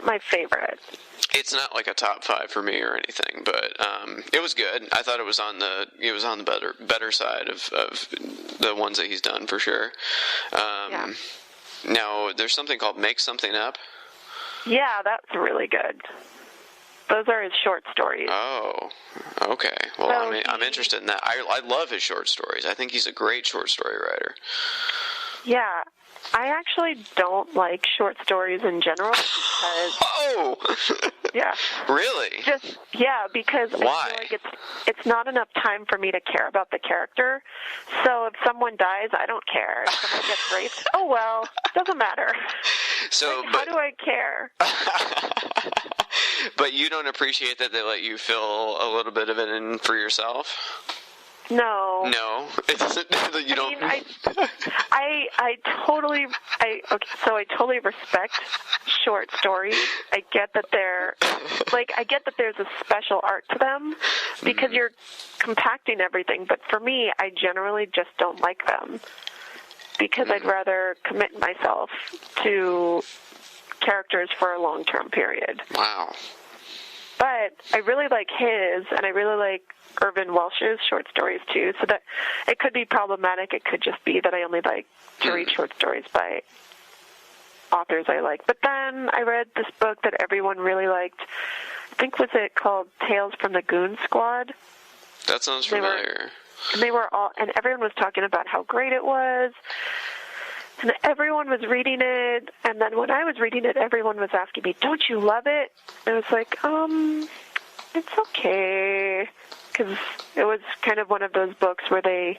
[SPEAKER 2] my favorite.
[SPEAKER 1] It's not like a top 5 for me or anything, but it was good. I thought it was on the better side of the ones that he's done for sure.
[SPEAKER 2] Yeah.
[SPEAKER 1] Now there's something called Make Something Up.
[SPEAKER 2] Yeah, that's really good. Those are his short stories.
[SPEAKER 1] Oh, okay. Well,
[SPEAKER 2] So
[SPEAKER 1] I'm interested in that. I love his short stories. I think he's a great short story writer.
[SPEAKER 2] Yeah, I actually don't like short stories in general because...
[SPEAKER 1] Oh!
[SPEAKER 2] Yeah.
[SPEAKER 1] Really?
[SPEAKER 2] Because
[SPEAKER 1] Why?
[SPEAKER 2] I feel like it's not enough time for me to care about the character. So if someone dies, I don't care. If someone gets raped, oh well, doesn't matter.
[SPEAKER 1] So,
[SPEAKER 2] how do I care?
[SPEAKER 1] But you don't appreciate that they let you fill a little bit of it in for yourself?
[SPEAKER 2] No.
[SPEAKER 1] No, it doesn't. You don't.
[SPEAKER 2] I totally respect short stories. I get that there's a special art to them because you're compacting everything. But for me, I generally just don't like them because I'd rather commit myself to characters for a long-term period.
[SPEAKER 1] Wow.
[SPEAKER 2] But I really like his, and I really like Irvine Welsh's short stories too, so that it could be problematic. It could just be that I only like to read short stories by authors I like. But then I read this book that everyone really liked. I think was it called Tales from the Goon Squad?
[SPEAKER 1] That sounds familiar.
[SPEAKER 2] And everyone was talking about how great it was. And everyone was reading it, and then when I was reading it, everyone was asking me, "Don't you love it?" And I was like, it's okay, because it was kind of one of those books where they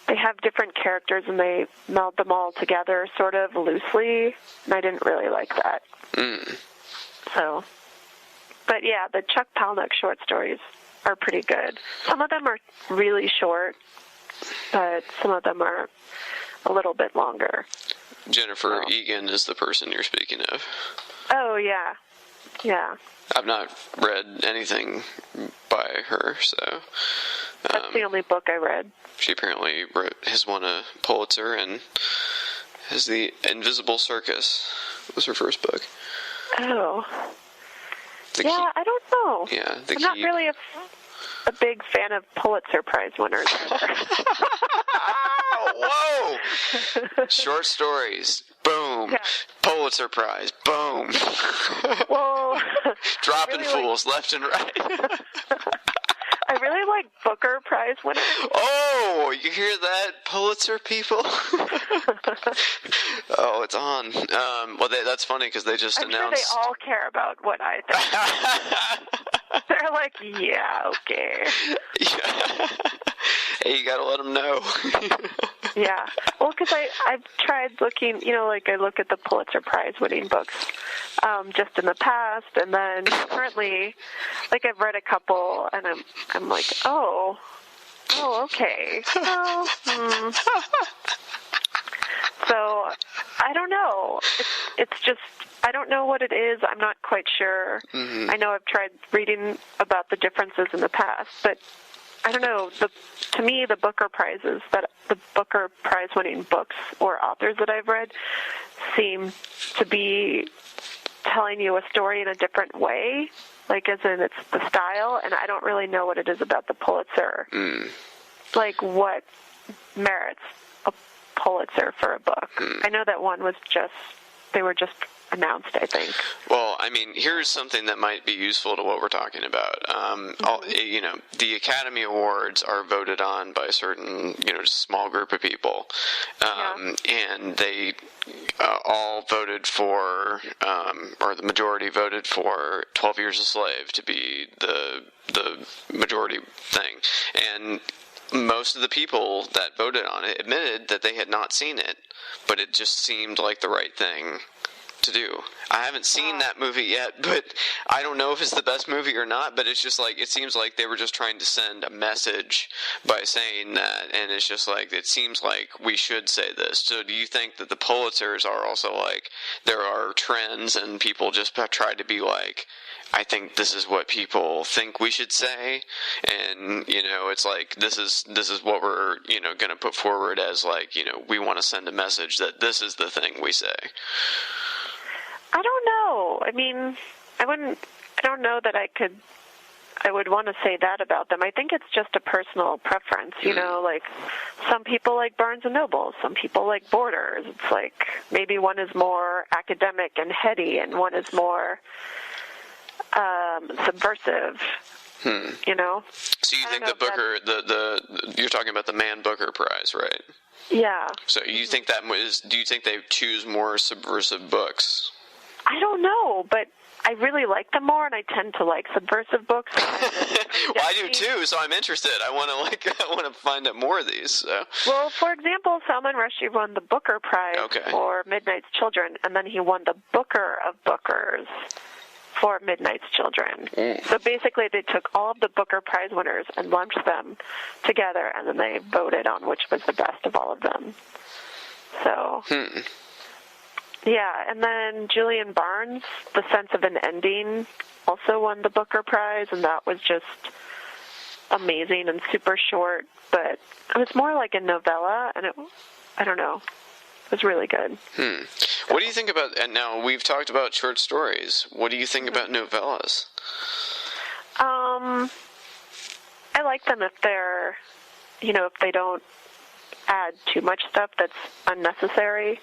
[SPEAKER 2] have different characters and they meld them all together sort of loosely, and I didn't really like that. So, but yeah, the Chuck Palahniuk short stories are pretty good. Some of them are really short, but some of them are a little bit longer.
[SPEAKER 1] Jennifer Egan is the person you're speaking of.
[SPEAKER 2] Oh, yeah. Yeah.
[SPEAKER 1] I've not read anything by her, so...
[SPEAKER 2] That's the only book I read.
[SPEAKER 1] She apparently has won a Pulitzer and has The Invisible Circus. Was her first book.
[SPEAKER 2] Oh. I don't know.
[SPEAKER 1] Yeah.
[SPEAKER 2] I'm not really a big fan of Pulitzer Prize winners.
[SPEAKER 1] Whoa! Short stories. Boom. Yeah. Pulitzer Prize. Boom.
[SPEAKER 2] Well,
[SPEAKER 1] dropping fools left and right.
[SPEAKER 2] I really like Booker Prize winners.
[SPEAKER 1] Oh, you hear that, Pulitzer people? Oh, it's on. Well, that's funny because they just announced.
[SPEAKER 2] I'm sure they all care about what I think. They're like, yeah, okay.
[SPEAKER 1] Yeah. Hey, you gotta let them know.
[SPEAKER 2] Yeah. Well, because I've tried looking, I look at the Pulitzer Prize winning books just in the past, and then currently, I've read a couple, and I'm like, oh, okay. Well, So, I don't know. It's just, I don't know what it is. I'm not quite sure. Mm-hmm. I know I've tried reading about the differences in the past, but I don't know. To me, the Booker Prizes, the Booker Prize-winning books or authors that I've read seem to be telling you a story in a different way, as in it's the style, and I don't really know what it is about the Pulitzer, what merits a Pulitzer for a book. I know that one was they were just announced, I think.
[SPEAKER 1] Well, here's something that might be useful to what we're talking about. The Academy Awards are voted on by a certain, small group of people, and they all voted for, or the majority voted for 12 Years a Slave to be the majority thing, and most of the people that voted on it admitted that they had not seen it, but it just seemed like the right thing to do. I haven't seen that movie yet, but I don't know if it's the best movie or not, but it's just like, it seems like they were just trying to send a message by saying that, and it's just like, it seems like we should say this. So do you think that the Pulitzers are also like, there are trends and people just try to be like, I think this is what people think we should say, and, you know, it's like, this is what we're, you know, going to put forward as, like, you know, we want to send a message that this is the thing we say?
[SPEAKER 2] I don't know. I mean, I don't know that I would want to say that about them. I think it's just a personal preference, you know, like, some people like Barnes & Noble, some people like Borders. It's like, maybe one is more academic and heady, and one is more subversive, you know?
[SPEAKER 1] So you think the Booker, you're talking about the Man Booker Prize, right?
[SPEAKER 2] Yeah.
[SPEAKER 1] So you think do you think they choose more subversive books?
[SPEAKER 2] I don't know, but I really like them more, and I tend to like subversive books.
[SPEAKER 1] Well, I do too, so I'm interested. I want to find out more of these. So.
[SPEAKER 2] Well, for example, Salman Rushdie won the Booker Prize for Midnight's Children, and then he won the Booker of Bookers for Midnight's Children. So basically they took all of the Booker Prize winners and lumped them together, and then they voted on which was the best of all of them. So, yeah, and then Julian Barnes, The Sense of an Ending, also won the Booker Prize, and that was just amazing and super short, but it was more like a novella, and I don't know. It was really good.
[SPEAKER 1] What do you think about, and now we've talked about short stories, what do you think about novellas?
[SPEAKER 2] I like them if they're, you know, if they don't add too much stuff that's unnecessary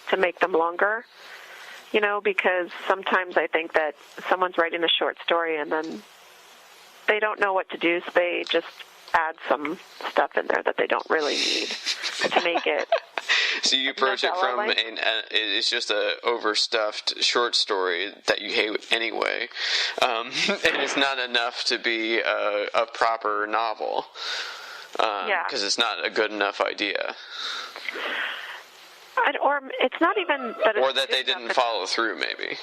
[SPEAKER 2] to make them longer, you know, because sometimes I think that someone's writing a short story and then they don't know what to do, so they just add some stuff in there that they don't really need to make it.
[SPEAKER 1] So you approach it from it's just a overstuffed short story that you hate anyway, and it's not enough to be a proper novel, because it's not a good enough idea.
[SPEAKER 2] Or it's not even that.
[SPEAKER 1] Or that they didn't follow through, maybe.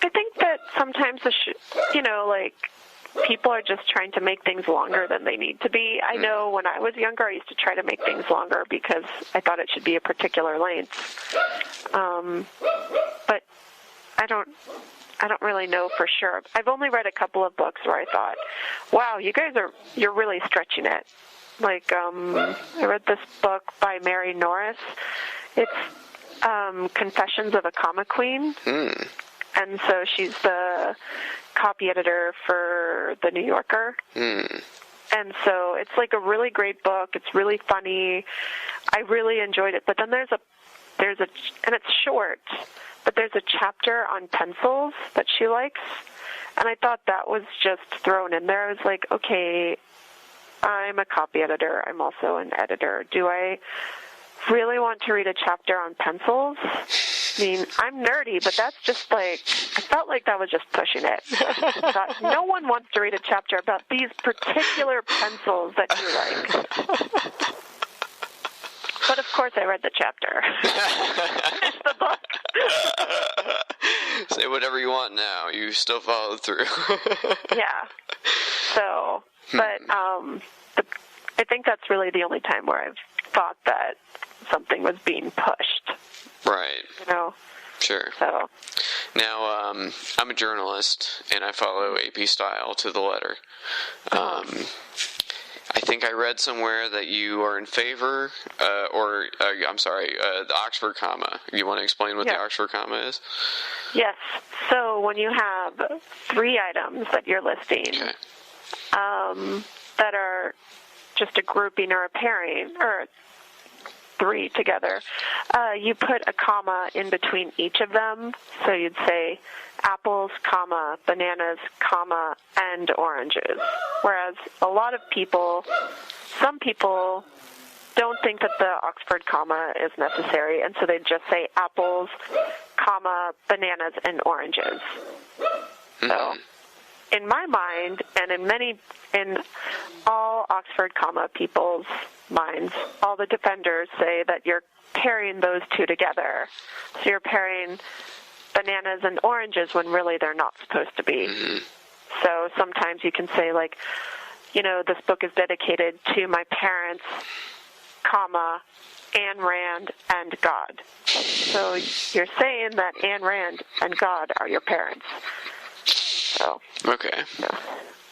[SPEAKER 2] I think that sometimes you know, like, people are just trying to make things longer than they need to be. I know when I was younger, I used to try to make things longer because I thought it should be a particular length. But I don't really know for sure. I've only read a couple of books where I thought, wow, you're really stretching it. Like, I read this book by Mary Norris. It's Confessions of a Comma Queen. And so she's the copy editor for The New Yorker. And so it's like a really great book. It's really funny. I really enjoyed it. But then there's a, and it's short, but there's a chapter on pencils that she likes. And I thought that was just thrown in there. I was like, okay, I'm a copy editor. I'm also an editor. Do I really want to read a chapter on pencils? I mean, I'm nerdy, but that's just like, I felt like that was just pushing it. No one wants to read a chapter about these particular pencils that you like. But of course I read the chapter. Finished the book.
[SPEAKER 1] Say whatever you want now. You still followed through.
[SPEAKER 2] Yeah. So, but I think that's really the only time where I've thought that something was being pushed.
[SPEAKER 1] Right.
[SPEAKER 2] You know?
[SPEAKER 1] Sure.
[SPEAKER 2] So.
[SPEAKER 1] Now, I'm a journalist, and I follow AP style to the letter. I think I read somewhere that you are in favor, the Oxford comma. You want to explain what the Oxford comma is?
[SPEAKER 2] Yes. So when you have 3 items that you're listing, that are just a grouping or a pairing, or 3 together, you put a comma in between each of them. So you'd say apples, comma, bananas, comma, and oranges. Whereas a lot of people, some people don't think that the Oxford comma is necessary, and so they just say apples, comma, bananas, and oranges. So in my mind, and in all Oxford comma people's minds, all the defenders say that you're pairing those two together. So you're pairing bananas and oranges when really they're not supposed to be.
[SPEAKER 1] Mm-hmm.
[SPEAKER 2] So sometimes you can say, like, this book is dedicated to my parents, comma, Ayn Rand, and God. So you're saying that Ayn Rand and God are your parents. So,
[SPEAKER 1] okay.
[SPEAKER 2] Yeah.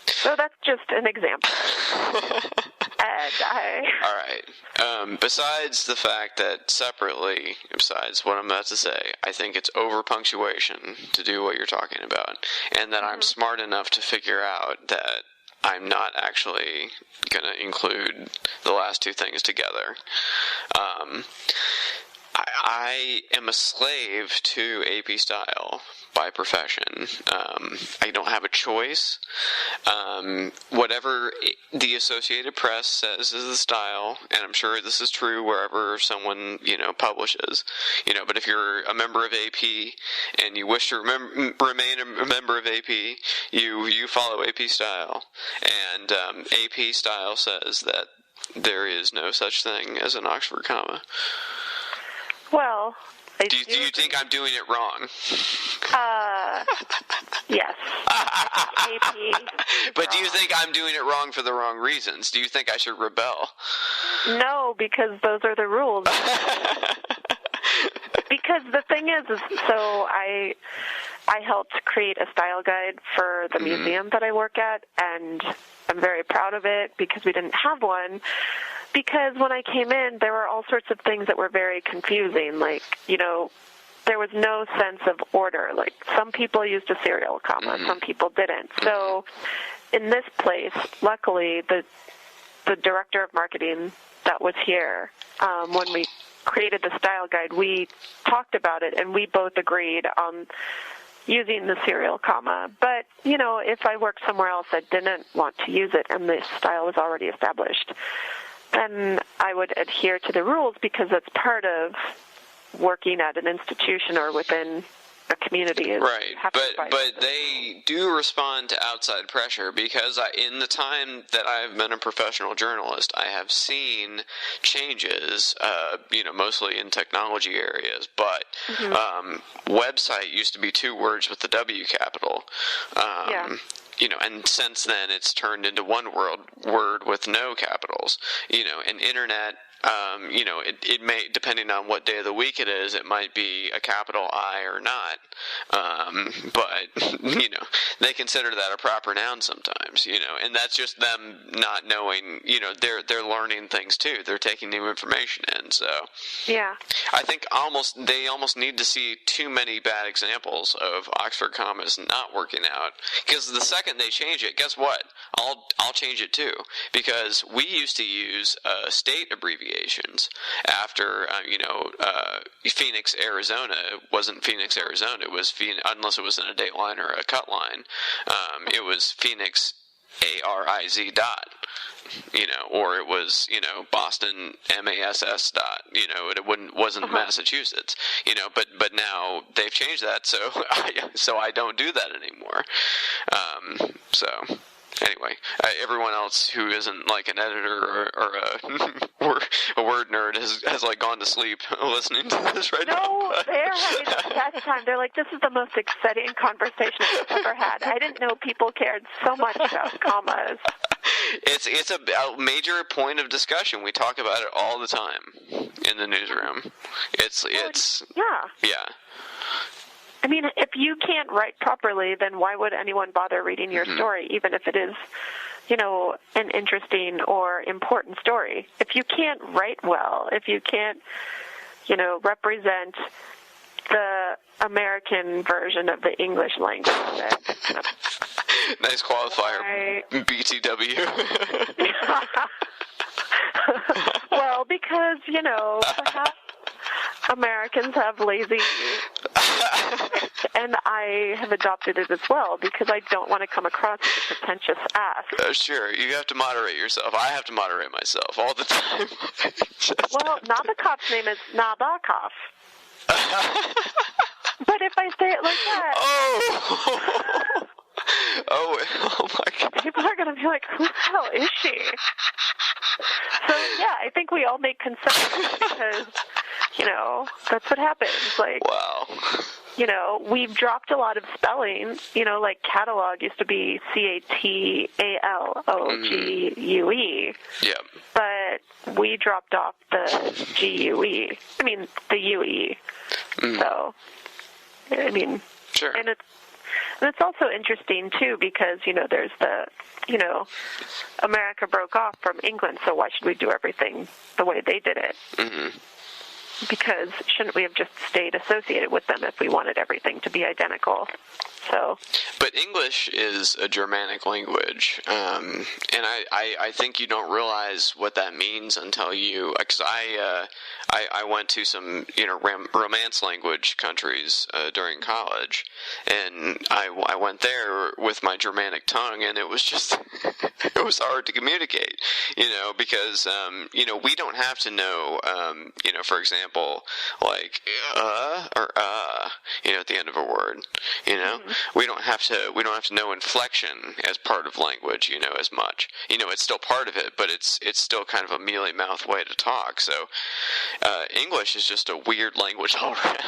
[SPEAKER 2] So that's just an example.
[SPEAKER 1] All right. Besides the fact that separately, besides what I'm about to say, I think it's over punctuation to do what you're talking about, and that I'm smart enough to figure out that I'm not actually going to include the last two things together. I am a slave to AP style by profession. I don't have a choice. Whatever the Associated Press says is the style, and I'm sure this is true wherever someone, publishes, but if you're a member of AP and you wish to remain a member of AP, you follow AP style, and AP style says that there is no such thing as an Oxford comma.
[SPEAKER 2] Well,
[SPEAKER 1] do you think I'm doing it wrong?
[SPEAKER 2] Yes. AP.
[SPEAKER 1] But do you think I'm doing it wrong for the wrong reasons? Do you think I should rebel?
[SPEAKER 2] No, because those are the rules. Because the thing is so I helped create a style guide for the museum that I work at, and I'm very proud of it because we didn't have one. Because when I came in, there were all sorts of things that were very confusing. Like, there was no sense of order. Like, some people used a serial comma, some people didn't. So in this place, luckily, the director of marketing that was here, when we created the style guide, we talked about it, and we both agreed on using the serial comma. But, if I worked somewhere else that didn't want to use it and the style was already established, then I would adhere to the rules because that's part of working at an institution or within a community.
[SPEAKER 1] Right, but they do respond to outside pressure because in the time that I've been a professional journalist, I have seen changes, mostly in technology areas, but website used to be 2 words with the W capital. And since then it's turned into one word with no capitals, and internet, it may, depending on what day of the week it is, it might be a capital I or not, but, they consider that a proper noun sometimes, and that's just them not knowing, they're learning things too, they're taking new information in, so.
[SPEAKER 2] Yeah.
[SPEAKER 1] I think they almost need to see too many bad examples of Oxford commas not working out, because the second they change it, guess what? I'll change it too, because we used to use state abbreviations after Phoenix, Arizona. It wasn't Phoenix, Arizona. It was unless it was in a date line or a cut line. It was Phoenix ARIZ dot. Or it was, Boston MASS dot, it wasn't Massachusetts, but now they've changed that, so I don't do that anymore. So anyway, everyone else who isn't like an editor or a word nerd has like gone to sleep listening to this right now.
[SPEAKER 2] No, they're having the best time. They're like, this is the most exciting conversation I've ever had. I didn't know people cared so much about commas.
[SPEAKER 1] It's a major point of discussion. We talk about it all the time in the newsroom. It's yeah.
[SPEAKER 2] I mean, if you can't write properly, then why would anyone bother reading your story, even if it is, an interesting or important story? If you can't write well, if you can't, represent the American version of the English language.
[SPEAKER 1] Nice qualifier, BTW.
[SPEAKER 2] Well, because, perhaps Americans have lazy and I have adopted it as well because I don't want to come across as a pretentious ass.
[SPEAKER 1] Sure, you have to moderate yourself. I have to moderate myself all the time.
[SPEAKER 2] Well, Nabokov's name is Nabokov. But if I say it like that... Oh
[SPEAKER 1] my God.
[SPEAKER 2] People are going to be like, who the hell is she? So, yeah, I think we all make concessions because that's what happens. Like,
[SPEAKER 1] wow.
[SPEAKER 2] We've dropped a lot of spelling. Like catalog used to be CATALOGUE.
[SPEAKER 1] Yeah.
[SPEAKER 2] But we dropped off the GUE. I mean, the UE. So, I mean,
[SPEAKER 1] sure.
[SPEAKER 2] And it's also interesting too because there's the America broke off from England, so why should we do everything the way they did it?
[SPEAKER 1] Mm-hmm.
[SPEAKER 2] Because shouldn't we have just stayed associated with them if we wanted everything to be identical? So.
[SPEAKER 1] But English is a Germanic language, and I think you don't realize what that means until you, because I went to some Romance language countries during college, and I went there with my Germanic tongue, and it was just it was hard to communicate, because we don't have to know, for example, like or at the end of a word,
[SPEAKER 2] Mm-hmm.
[SPEAKER 1] we don't have to know inflection as part of language, as much. It's still part of it, but it's still kind of a mealy mouth way to talk. So English is just a weird language all around.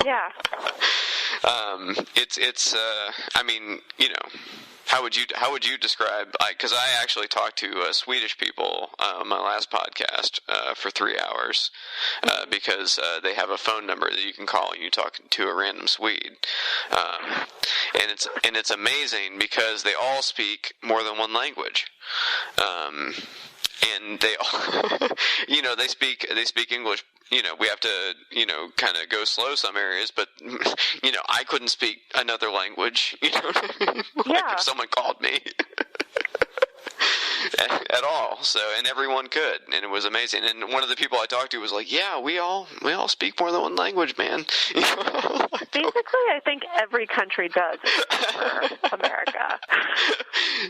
[SPEAKER 2] Yeah.
[SPEAKER 1] It's I mean, how would you describe? Because I actually talked to Swedish people on my last podcast for 3 hours because they have a phone number that you can call and you talk to a random Swede, and it's amazing because they all speak more than one language. And they all, they speak English. We have to, kind of go slow some areas, but, I couldn't speak another language, like if someone called me at all. So, and everyone could, and it was amazing. And one of the people I talked to was like, yeah, we all speak more than one language, man.
[SPEAKER 2] Basically, I think every country does for America.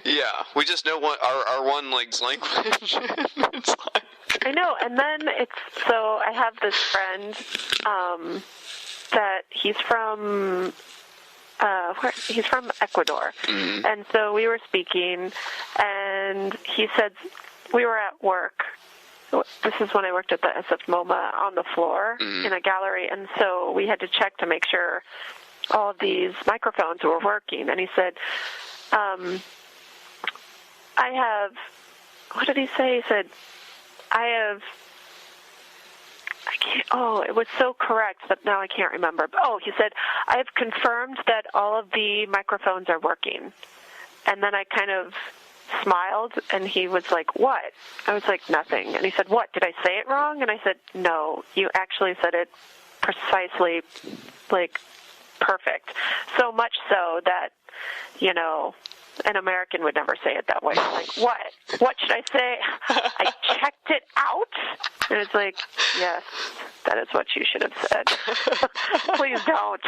[SPEAKER 1] Yeah, we just know our one language. It's like...
[SPEAKER 2] I know, and then so I have this friend that he's from Ecuador, and so we were speaking, and he said we were at work. This is when I worked at the SF MoMA on the floor in a gallery, and so we had to check to make sure all of these microphones were working. And he said, I have, what did he say? He said, it was so correct, but now I can't remember. He said, I have confirmed that all of the microphones are working. And then I kind of smiled, and he was like, what? I was like, nothing. And he said, what? Did I say it wrong? And I said, no, you actually said it precisely, like, perfect. So much so that, an American would never say it that way. Like, what? What should I say? I checked it out? And it's like, yes, that is what you should have said. Please don't.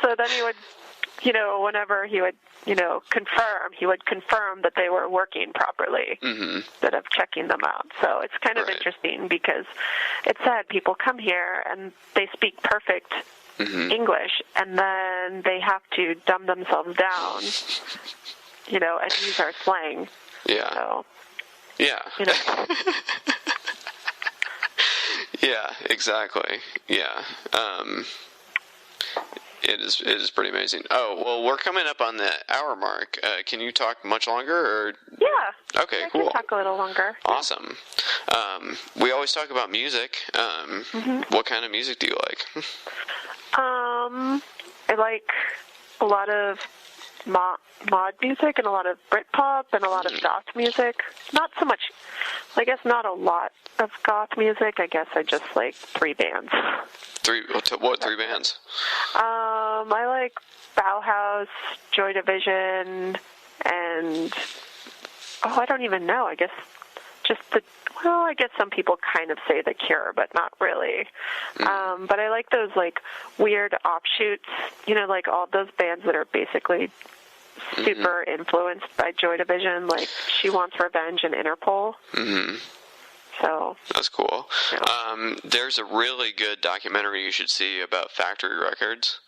[SPEAKER 2] So then he would, whenever he would, confirm, he would confirm that they were working properly instead of checking them out. So it's kind of interesting because it's sad people come here and they speak perfect English, and then they have to dumb themselves down, and use our slang.
[SPEAKER 1] Yeah.
[SPEAKER 2] So,
[SPEAKER 1] yeah. Yeah, exactly. Yeah. It is pretty amazing. Oh, well, we're coming up on the hour mark. Can you talk much longer? Or?
[SPEAKER 2] Yeah.
[SPEAKER 1] Okay,
[SPEAKER 2] I
[SPEAKER 1] cool.
[SPEAKER 2] can talk a little longer.
[SPEAKER 1] Awesome. We always talk about music. What kind of music do you like?
[SPEAKER 2] I like a lot of mod music and a lot of Britpop and a lot of goth music. Not so much, I guess not a lot of goth music. I guess I just like 3 bands.
[SPEAKER 1] What 3 bands?
[SPEAKER 2] I like Bauhaus, Joy Division, and I don't even know. I guess just I guess some people kind of say The Cure, but not really. But I like those like weird offshoots, like all those bands that are basically super influenced by Joy Division, like She Wants Revenge and Interpol. So
[SPEAKER 1] that's cool.
[SPEAKER 2] Yeah.
[SPEAKER 1] There's a really good documentary you should see about Factory Records.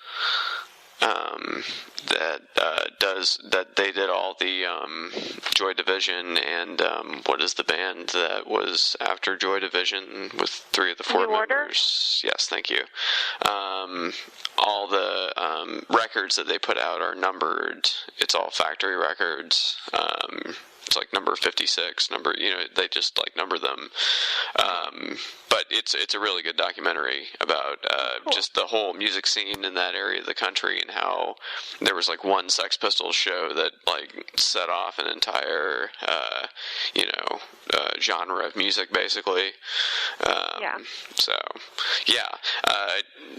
[SPEAKER 1] that they did all the Joy Division and what is the band that was after Joy Division with three of the four members? Yes, thank you. All the records that they put out are numbered. It's all factory records. It's like number 56, they just like number them. But it's a really good documentary about just the whole music scene in that area of the country and how there was like one Sex Pistols show that like set off an entire genre of music basically. So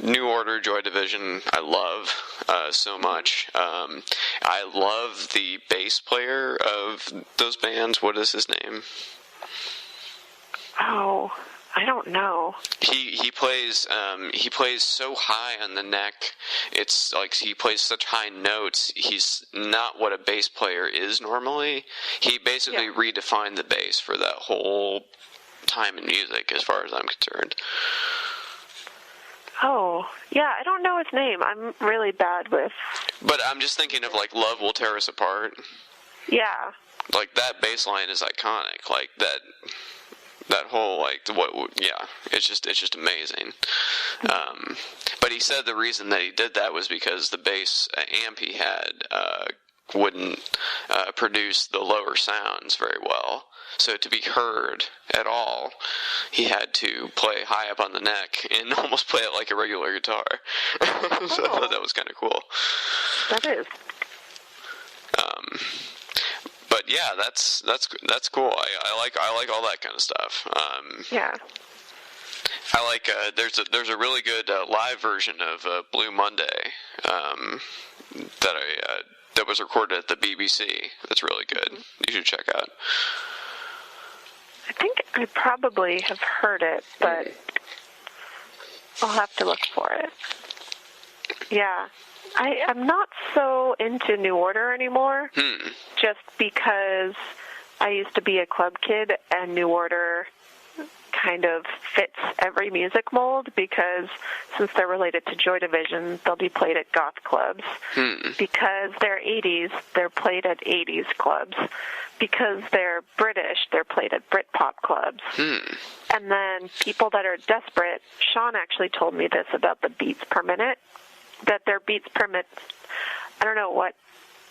[SPEAKER 1] New Order, Joy Division, I love so much. I love the bass player of those bands. What is his name?
[SPEAKER 2] Oh, I don't know.
[SPEAKER 1] He plays so high on the neck. It's like he plays such high notes. He's not what a bass player is normally. He basically redefined the bass for that whole time in music, as far as I'm concerned.
[SPEAKER 2] Oh, yeah, I don't know his name. I'm really bad with...
[SPEAKER 1] But I'm just thinking of, like, Love Will Tear Us Apart.
[SPEAKER 2] Yeah.
[SPEAKER 1] Like, that bass line is iconic. Like, that whole, like, it's just amazing. But he said the reason that he did that was because the bass amp he had wouldn't produce the lower sounds very well. So to be heard at all, he had to play high up on the neck and almost play it like a regular guitar. So I thought that was kind of cool.
[SPEAKER 2] That is.
[SPEAKER 1] But yeah, that's cool. I like all that kind of stuff.
[SPEAKER 2] Yeah.
[SPEAKER 1] I like there's a really good live version of Blue Monday that was recorded at the BBC. That's really good. You should check out.
[SPEAKER 2] I think I probably have heard it, but I'll have to look for it. Yeah. I'm not so into New Order anymore, just because I used to be a club kid, and New Order kind of fits every music mold, because since they're related to Joy Division, they'll be played at goth clubs. Because they're 80s, they're played at 80s clubs. Because they're British, they're played at Britpop clubs. And then people that are desperate, Sean actually told me this about the beats per minute, that their beats per minute, I don't know what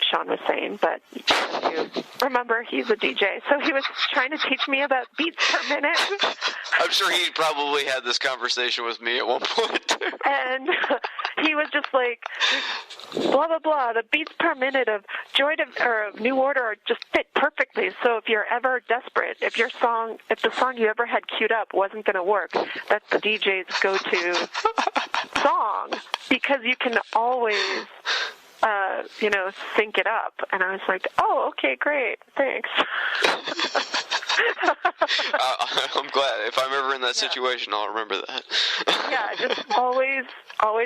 [SPEAKER 2] Sean was saying, but you remember he's a DJ, so he was trying to teach me about beats per minute.
[SPEAKER 1] I'm sure he probably had this conversation with me at one point.
[SPEAKER 2] And he was just like, blah, blah, blah, the beats per minute of New Order are just fit perfectly. So if you're ever desperate, if the song you ever had queued up wasn't going to work, that's the DJ's go-to song, because you can always sync it up. And I was like, oh, okay, great, thanks.
[SPEAKER 1] I'm glad. If I'm ever in that situation, I'll remember that.
[SPEAKER 2] Yeah, just always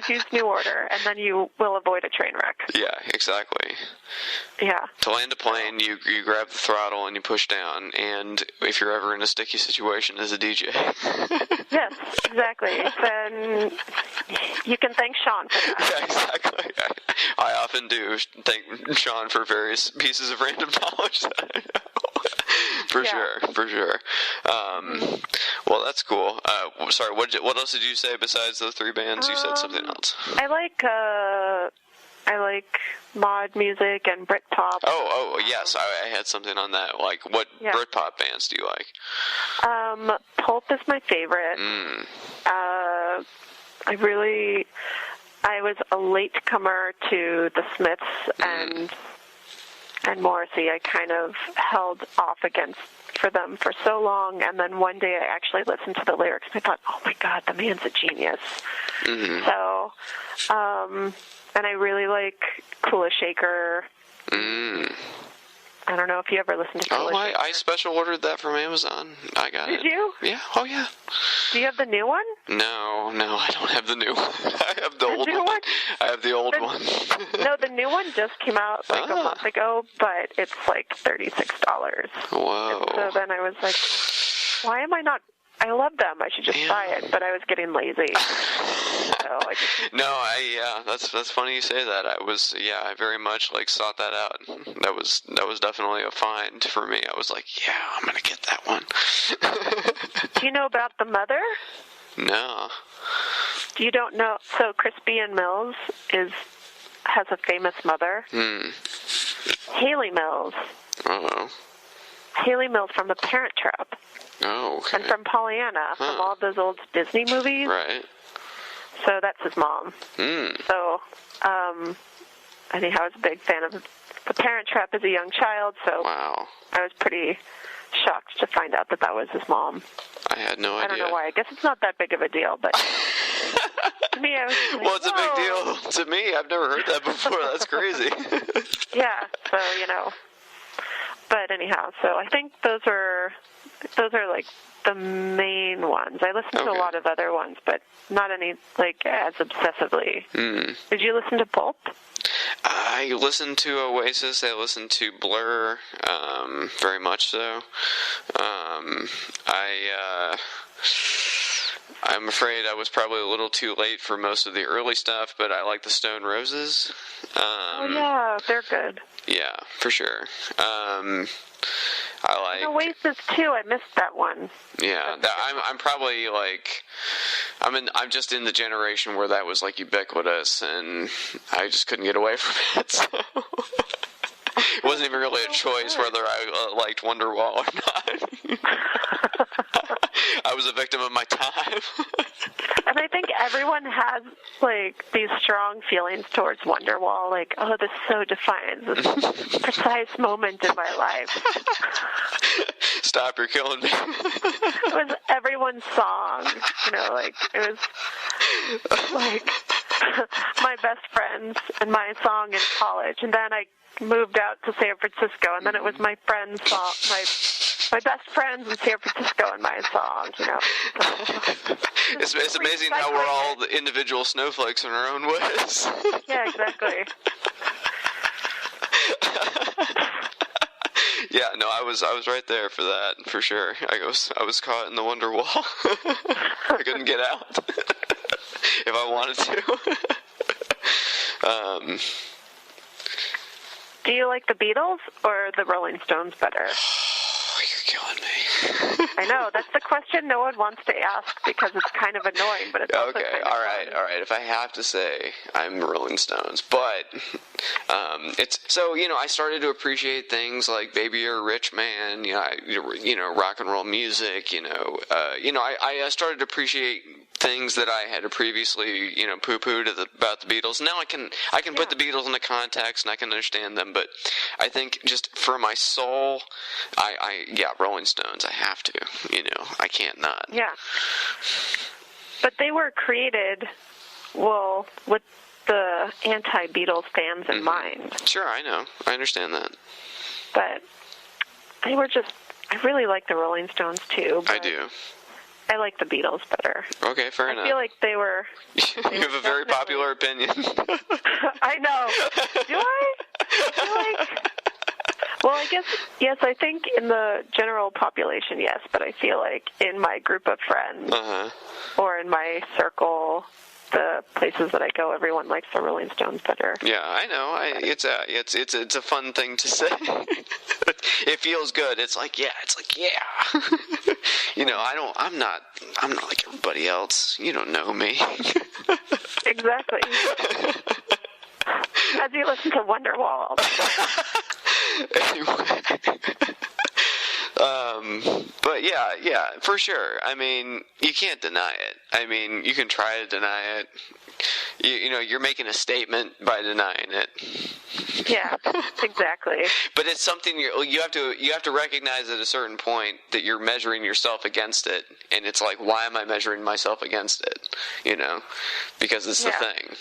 [SPEAKER 2] use New Order, and then you will avoid a train wreck.
[SPEAKER 1] Yeah, exactly.
[SPEAKER 2] Yeah.
[SPEAKER 1] To land a plane, you grab the throttle and you push down, and if you're ever in a sticky situation as a DJ.
[SPEAKER 2] Yes, exactly. Then you can thank Sean for that.
[SPEAKER 1] Yeah, exactly. I often do thank Sean for various pieces of random knowledge that I know. For sure. Well, that's cool. Sorry, what else did you say besides those three bands? You said something else.
[SPEAKER 2] I like mod music and Britpop.
[SPEAKER 1] Oh, yes, I had something on that. Like, what Britpop bands do you like?
[SPEAKER 2] Pulp is my favorite. I was a latecomer to the Smiths and Morrissey. I kind of held off for them for so long, and then one day I actually listened to the lyrics and I thought, oh my God, the man's a genius. So, and I really like Kula Shaker. I don't know if you ever listened to Kula Shaker.
[SPEAKER 1] I special ordered that from Amazon. I got it.
[SPEAKER 2] Did you?
[SPEAKER 1] Yeah. Oh, yeah.
[SPEAKER 2] Do you have the new one?
[SPEAKER 1] No, I don't have the new one. I have the old one. I have the old one.
[SPEAKER 2] No, the new one just came out like a month ago, but it's like $36.
[SPEAKER 1] Whoa.
[SPEAKER 2] And so then I was like, why am I not I love them. I should just buy it, but I was getting lazy. So
[SPEAKER 1] that's funny you say that. I very much sought that out. That was definitely a find for me. I was like, yeah, I'm gonna get that one.
[SPEAKER 2] Do you know about the mother?
[SPEAKER 1] No.
[SPEAKER 2] You don't know? So Crispy and Mills has a famous mother. Haley Mills.
[SPEAKER 1] Oh.
[SPEAKER 2] Haley Mills from The Parent Trap.
[SPEAKER 1] Oh, okay.
[SPEAKER 2] And from Pollyanna, from all those old Disney movies.
[SPEAKER 1] Right.
[SPEAKER 2] So that's his mom. So, anyhow, I was a big fan of The Parent Trap as a young child, so
[SPEAKER 1] wow.
[SPEAKER 2] I was pretty shocked to find out that was his mom.
[SPEAKER 1] I had no idea.
[SPEAKER 2] I don't know why. I guess it's not that big of a deal, but to me, I was like,
[SPEAKER 1] well, it's a big deal to me. I've never heard that before. That's crazy.
[SPEAKER 2] Yeah, so, But anyhow, so I think those are like the main ones. I listened to a lot of other ones, but not any as obsessively. Did you listen to Pulp?
[SPEAKER 1] I listened to Oasis. I listened to Blur, very much so. I'm afraid I was probably a little too late for most of the early stuff, but I like the Stone Roses.
[SPEAKER 2] Oh yeah, they're good.
[SPEAKER 1] Yeah, for sure. I like
[SPEAKER 2] Oasis too. I missed that one.
[SPEAKER 1] Yeah, I'm probably I'm just in the generation where that was ubiquitous, and I just couldn't get away from it. So. It wasn't even really a choice whether I liked Wonderwall or not. I was a victim of my time.
[SPEAKER 2] And I think everyone has these strong feelings towards Wonderwall. This so defines this precise moment in my life.
[SPEAKER 1] Stop, you're killing me.
[SPEAKER 2] It was everyone's song. It was my best friends and my song in college. And then I moved out to San Francisco, and then it was my friend's song, my best friends in San Francisco and my song,
[SPEAKER 1] It's amazing how we're all the individual snowflakes in our own ways.
[SPEAKER 2] Yeah, exactly.
[SPEAKER 1] Yeah, no, I was right there for that, for sure. I was caught in the wonder wall. I couldn't get out if I wanted to.
[SPEAKER 2] Do you like the Beatles or the Rolling Stones better?
[SPEAKER 1] Oh, you're killing me.
[SPEAKER 2] I know, that's the question no one wants to ask because it's kind of annoying, but it's also
[SPEAKER 1] okay.
[SPEAKER 2] kind of
[SPEAKER 1] All right. If I have to say, I'm Rolling Stones, but it's so I started to appreciate things like "Baby You're a Rich Man," rock and roll music. I started to appreciate things that I had previously, poo-pooed about the Beatles. Now I can put the Beatles into context and I can understand them, but I think just for my soul, Rolling Stones, I have to, I can't not.
[SPEAKER 2] Yeah. But they were created, with the anti-Beatles fans in mind.
[SPEAKER 1] Sure, I know. I understand that.
[SPEAKER 2] But I really like the Rolling Stones too.
[SPEAKER 1] I do.
[SPEAKER 2] I like the Beatles better.
[SPEAKER 1] Okay, fair enough.
[SPEAKER 2] I feel like they were...
[SPEAKER 1] You have a very popular opinion.
[SPEAKER 2] I know. Do I? Well, I guess, yes, I think in the general population, yes, but I feel like in my group of friends or in my circle, the places that I go, everyone likes the Rolling Stones better.
[SPEAKER 1] Yeah, I know. It's a fun thing to say. It feels good. It's like yeah. I'm not like everybody else. You don't know me.
[SPEAKER 2] Exactly. As you listen to Wonderwall.
[SPEAKER 1] Anyway. But yeah, for sure. I mean, you can't deny it. I mean, you can try to deny it. You're making a statement by denying it.
[SPEAKER 2] Yeah, exactly.
[SPEAKER 1] But it's something you have to recognize at a certain point that you're measuring yourself against it, and it's like, why am I measuring myself against it? Because it's the thing.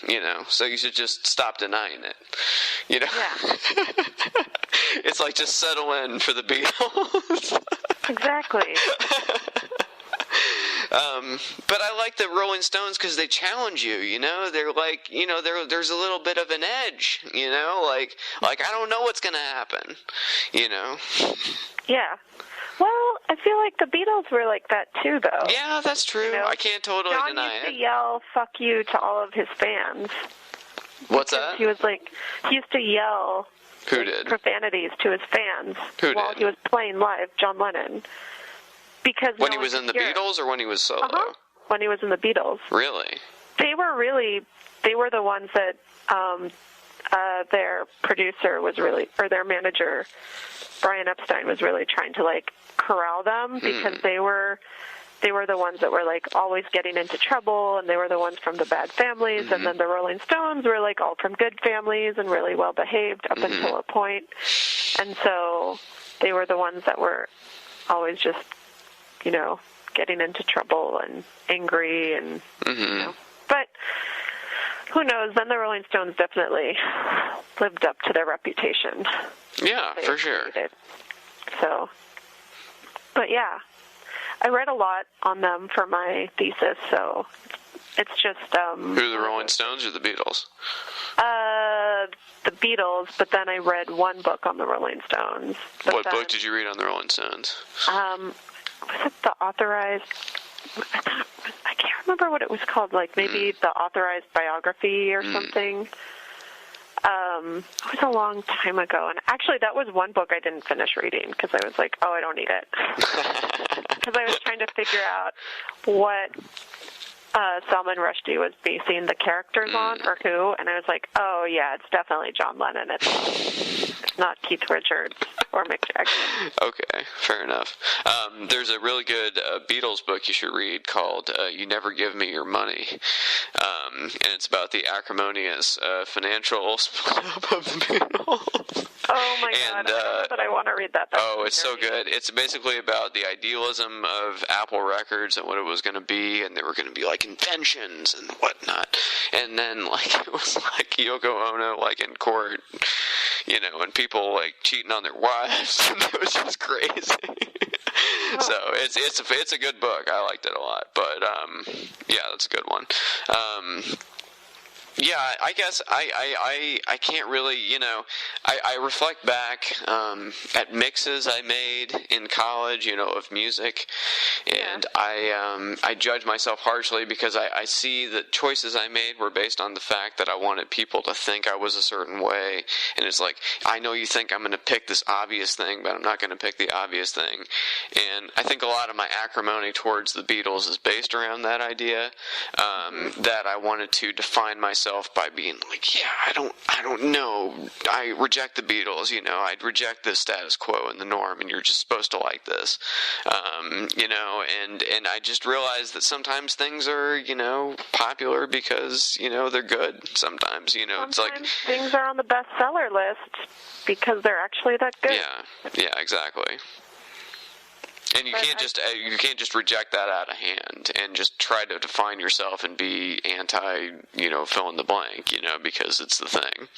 [SPEAKER 1] So you should just stop denying it.
[SPEAKER 2] Yeah.
[SPEAKER 1] It's like just settle in for the Beatles.
[SPEAKER 2] Exactly.
[SPEAKER 1] But I like the Rolling Stones because they challenge you, They're like, there's a little bit of an edge, like I don't know what's going to happen,
[SPEAKER 2] Yeah. Well, I feel like the Beatles were like that too, though.
[SPEAKER 1] Yeah, that's true.
[SPEAKER 2] You know?
[SPEAKER 1] I can't totally
[SPEAKER 2] John
[SPEAKER 1] deny
[SPEAKER 2] used
[SPEAKER 1] it.
[SPEAKER 2] to yell "fuck you" to all of his fans.
[SPEAKER 1] What's that?
[SPEAKER 2] He used to yell
[SPEAKER 1] Who did?
[SPEAKER 2] profanities to his fans while
[SPEAKER 1] did?
[SPEAKER 2] he was playing live, John Lennon. Because
[SPEAKER 1] when he was in the Beatles or when he was solo?
[SPEAKER 2] When he was in the Beatles.
[SPEAKER 1] Really?
[SPEAKER 2] They were the ones that their producer was really, or their manager, Brian Epstein, was really trying to like corral them because they were the ones that were like always getting into trouble, and they were the ones from the bad families, and then the Rolling Stones were like all from good families and really well behaved up until a point. And so they were the ones that were always just, you know, getting into trouble and angry and you know. But who knows? Then the Rolling Stones definitely lived up to their reputation.
[SPEAKER 1] Yeah, for sure.
[SPEAKER 2] So, but yeah, I read a lot on them for my thesis, so it's just...
[SPEAKER 1] Who, the Rolling Stones or the Beatles?
[SPEAKER 2] The Beatles, but then I read one book on the Rolling Stones.
[SPEAKER 1] What book did you read on the Rolling Stones?
[SPEAKER 2] Was it the authorized... I can't remember what it was called, like maybe the authorized biography or something. It was a long time ago, and actually that was one book I didn't finish reading because I was like, oh, I don't need it. Because I was trying to figure out what Salman Rushdie was basing the characters on, or who, and I was like, oh yeah, it's definitely John Lennon. It's not Keith Richards or Mick Jagger.
[SPEAKER 1] Okay, fair enough. There's a really good Beatles book you should read called You Never Give Me Your Money, and it's about the acrimonious financial split up of the Beatles.
[SPEAKER 2] Oh my God, I don't know that I want to read that.
[SPEAKER 1] It's so good. It's basically about the idealism of Apple Records and what it was going to be, and they were going to be like inventions and whatnot. And then like it was like Yoko Ono like in court, you know, and people like cheating on their wives. And it was just crazy. So it's a good book. I liked it a lot. But yeah, that's a good one. Yeah, I guess I can't really, you know, I reflect back at mixes I made in college, you know, of music, and I judge myself harshly because I see that choices I made were based on the fact that I wanted people to think I was a certain way, and it's like, I know you think I'm going to pick this obvious thing, but I'm not going to pick the obvious thing, and I think a lot of my acrimony towards the Beatles is based around that idea, that I wanted to define myself by being like, yeah, I don't know, I reject the Beatles, you know, I'd reject the status quo and the norm, and you're just supposed to like this, you know, and I just realized that sometimes things are, you know, popular because, you know, they're good. Sometimes, you know,
[SPEAKER 2] sometimes
[SPEAKER 1] it's like
[SPEAKER 2] things are on the bestseller list because they're actually that good.
[SPEAKER 1] Yeah, exactly. And you can't just reject that out of hand and just try to define yourself and be anti, you know, fill in the blank, you know, because it's the thing.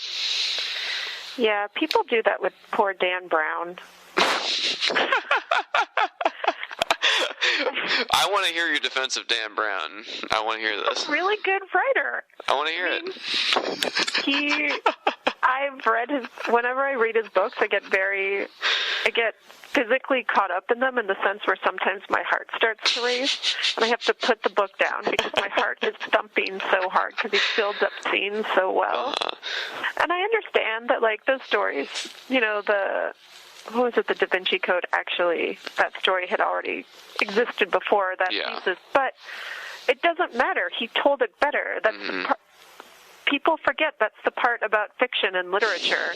[SPEAKER 2] Yeah, people do that with poor Dan Brown.
[SPEAKER 1] I want to hear your defense of Dan Brown. I want to hear this.
[SPEAKER 2] Really good writer.
[SPEAKER 1] I want to hear it.
[SPEAKER 2] I've read whenever I read his books, I get physically caught up in them in the sense where sometimes my heart starts to race, and I have to put the book down because my heart is thumping so hard because he builds up scenes so well. And I understand that, like, those stories, you know, the Da Vinci Code, actually, that story had already existed before that thesis, but it doesn't matter. He told it better. That's the part. People forget that's the part about fiction and literature,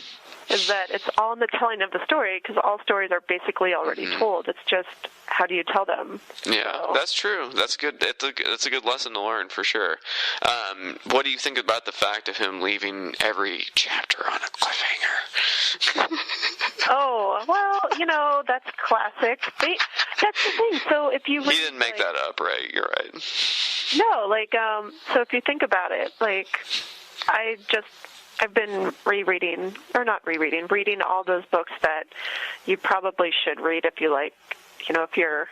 [SPEAKER 2] is that it's all in the telling of the story, because all stories are basically already told. It's just, how do you tell them?
[SPEAKER 1] Yeah, so. That's true. That's good. It's a good lesson to learn, for sure. What do you think about the fact of him leaving every chapter on a cliffhanger?
[SPEAKER 2] Oh, well, you know, that's classic. That's the thing. So if you read,
[SPEAKER 1] he didn't make that up, right? You're right.
[SPEAKER 2] No, like, so if you think about it, like, I've been reading all those books that you probably should read if you like, you know, if you're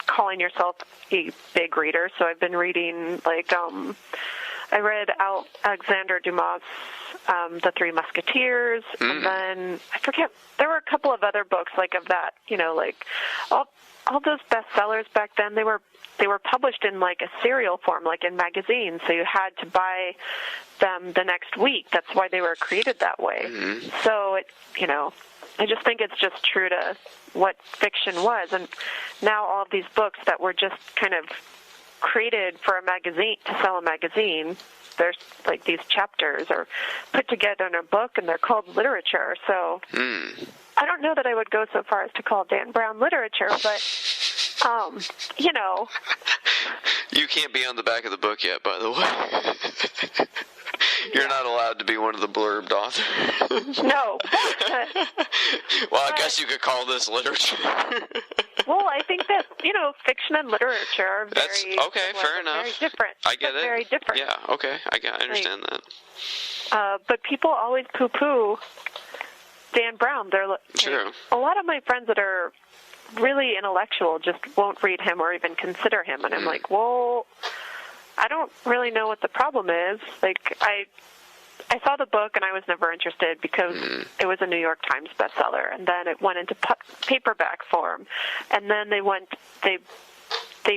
[SPEAKER 2] calling yourself a big reader. So I've been reading, like, I read Alexander Dumas' The Three Musketeers, and then I forget, there were a couple of other books like of that, like all those bestsellers back then, they were published in like a serial form, like in magazines, so you had to buy them the next week. That's why they were created that way. So I just think it's just true to what fiction was. And now all of these books that were just kind of created for a magazine, to sell a magazine, there's like these chapters are put together in a book and they're called literature. So I don't know that I would go so far as to call Dan Brown literature, but
[SPEAKER 1] You can't be on the back of the book yet, by the way. You're not allowed to be one of the blurbed authors.
[SPEAKER 2] No.
[SPEAKER 1] Well, I guess you could call this literature.
[SPEAKER 2] Well, I think that, fiction and literature are very
[SPEAKER 1] fair enough.
[SPEAKER 2] Very different.
[SPEAKER 1] I get it.
[SPEAKER 2] Very different.
[SPEAKER 1] Yeah, okay. I understand that.
[SPEAKER 2] But people always poo-poo Dan Brown.
[SPEAKER 1] True.
[SPEAKER 2] A lot of my friends that are really intellectual just won't read him or even consider him. And I'm like, well, I don't really know what the problem is. Like, I saw the book and I was never interested because it was a New York Times bestseller, and then it went into paperback form, and then they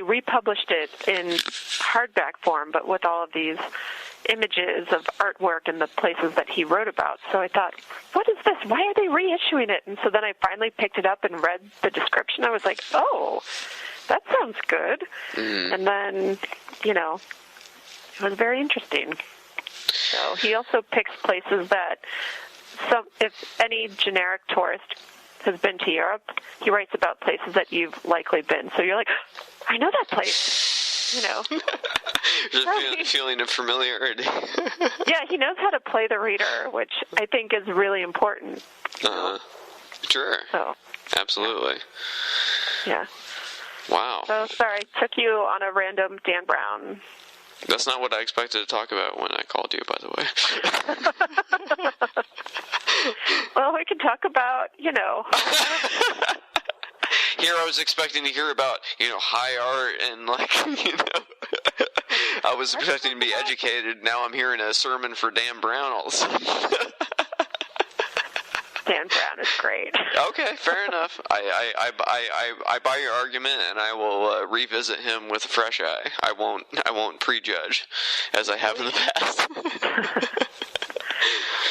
[SPEAKER 2] republished it in hardback form, but with all of these images of artwork and the places that he wrote about. So I thought, what is this? Why are they reissuing it? And so then I finally picked it up and read the description. I was like, oh, that sounds good. And then, it was very interesting. So he also picks places that if any generic tourist has been to Europe, he writes about places that you've likely been. So you're like, I know that place.
[SPEAKER 1] Just feeling of familiarity.
[SPEAKER 2] Yeah, he knows how to play the reader, which I think is really important.
[SPEAKER 1] Sure.
[SPEAKER 2] So,
[SPEAKER 1] absolutely.
[SPEAKER 2] Yeah.
[SPEAKER 1] Wow. So
[SPEAKER 2] sorry, took you on a random Dan Brown.
[SPEAKER 1] That's not what I expected to talk about when I called you, by the way.
[SPEAKER 2] Well, we can talk about,
[SPEAKER 1] Here I was expecting to hear about, high art and, I was expecting to be educated. Now I'm hearing a sermon for Dan Brown all of a sudden.
[SPEAKER 2] Dan Brown is great.
[SPEAKER 1] Okay, fair enough. I buy your argument, and I will revisit him with a fresh eye. I won't prejudge, as I have in the past.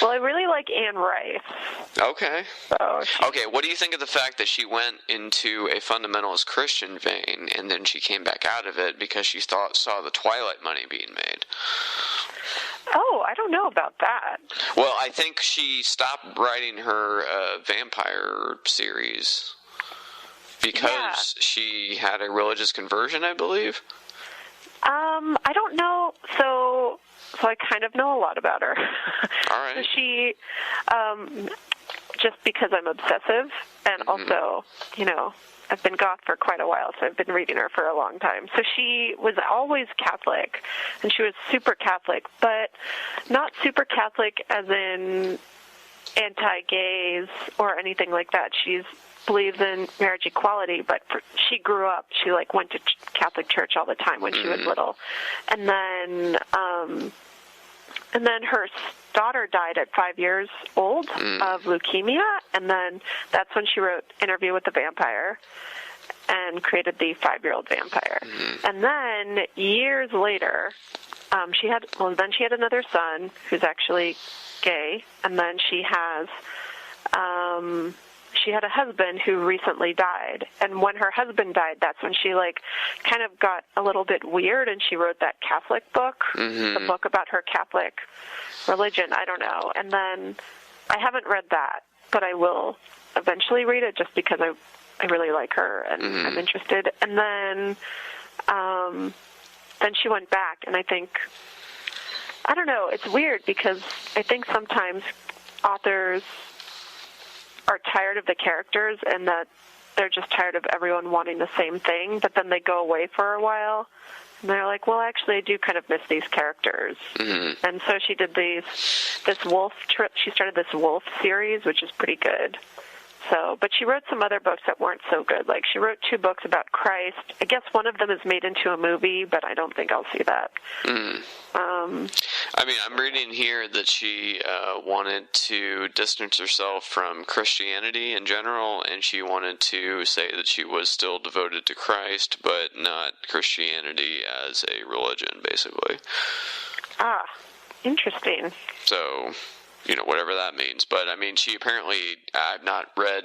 [SPEAKER 2] Well, I really like Anne Rice.
[SPEAKER 1] Okay.
[SPEAKER 2] So
[SPEAKER 1] okay, what do you think of the fact that she went into a fundamentalist Christian vein, and then she came back out of it because she saw the Twilight money being made?
[SPEAKER 2] Oh, I don't know about that.
[SPEAKER 1] Well, I think she stopped writing her vampire series because she had a religious conversion, I believe.
[SPEAKER 2] I don't know. So I kind of know a lot about her.
[SPEAKER 1] All right.
[SPEAKER 2] So she, just because I'm obsessive, and also, I've been goth for quite a while, so I've been reading her for a long time. So she was always Catholic, and she was super Catholic, but not super Catholic as in anti-gays or anything like that. She believes in marriage equality, but she grew up, she went to Catholic church all the time when she was little. And then her daughter died at 5 years old of leukemia, and then that's when she wrote Interview with the Vampire and created the 5-year-old vampire. And then years later, she had another son who's actually gay, and then she had a husband who recently died. And when her husband died, that's when she kind of got a little bit weird, and she wrote that Catholic book, the book about her Catholic religion. I don't know. And then I haven't read that, but I will eventually read it just because I really like her and I'm interested. And then she went back, and I think, I don't know, it's weird because I think sometimes authors are tired of the characters and that they're just tired of everyone wanting the same thing, but then they go away for a while and they're like, well, actually I do kind of miss these characters. And so she did she started this wolf series, which is pretty good. So, but she wrote some other books that weren't so good. Like, she wrote 2 books about Christ. I guess one of them is made into a movie, but I don't think I'll see that.
[SPEAKER 1] I mean, I'm reading here that she wanted to distance herself from Christianity in general, and she wanted to say that she was still devoted to Christ, but not Christianity as a religion, basically.
[SPEAKER 2] Ah, interesting.
[SPEAKER 1] So, you know, whatever that means. But, I mean, she apparently, I've not read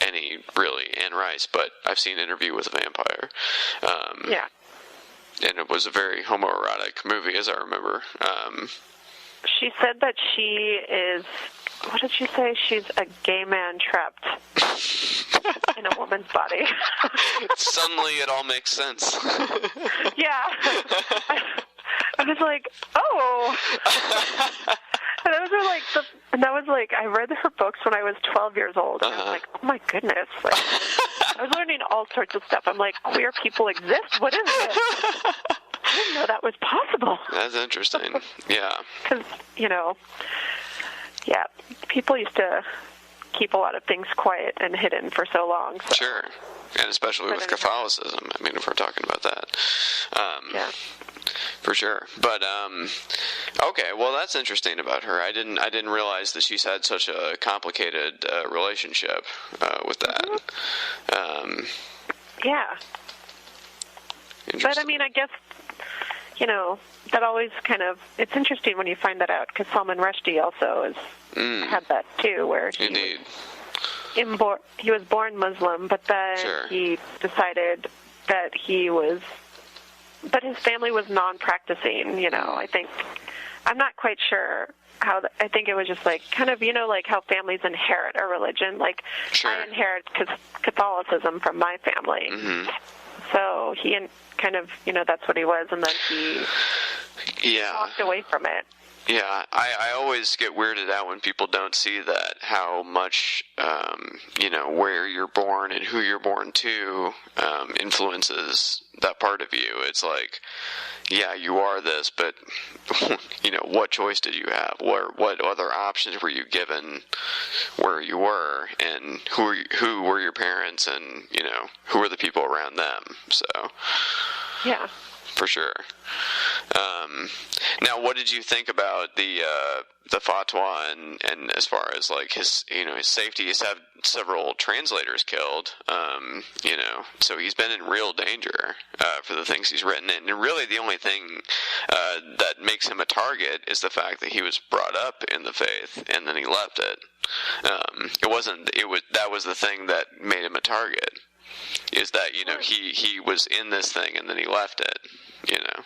[SPEAKER 1] any, really, Anne Rice, but I've seen Interview with a Vampire.
[SPEAKER 2] Yeah.
[SPEAKER 1] And it was a very homoerotic movie, as I remember.
[SPEAKER 2] She said that she is, what did she say? She's a gay man trapped in a woman's body.
[SPEAKER 1] Suddenly it all makes sense.
[SPEAKER 2] Yeah. I was like, oh. And that was like, I read her books when I was 12 years old, and I was like, oh my goodness. Like, I was learning all sorts of stuff. I'm like, queer people exist? What is this? I didn't know that was possible.
[SPEAKER 1] That's interesting. Yeah.
[SPEAKER 2] Because, you know, yeah, people used to keep a lot of things quiet and hidden for so long. So.
[SPEAKER 1] Sure. And especially with Catholicism. I mean, if we're talking about that.
[SPEAKER 2] Yeah.
[SPEAKER 1] For sure. But okay, well, that's interesting about her. I didn't realize that she's had such a complicated relationship with that.
[SPEAKER 2] Yeah. But I mean, I guess, you know, that always kind of, it's interesting when you find that out, because Salman Rushdie also had that too, where he was born Muslim, but then he decided that but his family was non-practicing, you know. I'm not quite sure how, I think it was just like, kind of, you know, like how families inherit a religion. Like, I inherit Catholicism from my family. Mm-hmm. So he kind of, you know, that's what he was, and then he walked away from it.
[SPEAKER 1] Yeah, I always get weirded out when people don't see that, how much, you know, where you're born and who you're born to influences that part of you. It's like, yeah, you are this, but, you know, what choice did you have? What other options were you given where you were, and who were your parents, and, you know, who were the people around them? So, yeah. For sure. Now, what did you think about the fatwa and as far as like his safety? He's had several translators killed. You know, so he's been in real danger for the things he's written. And really, the only thing that makes him a target is the fact that he was brought up in the faith and then he left it. That was the thing that made him a target. Is that, you know, he was in this thing and then he left it, you know.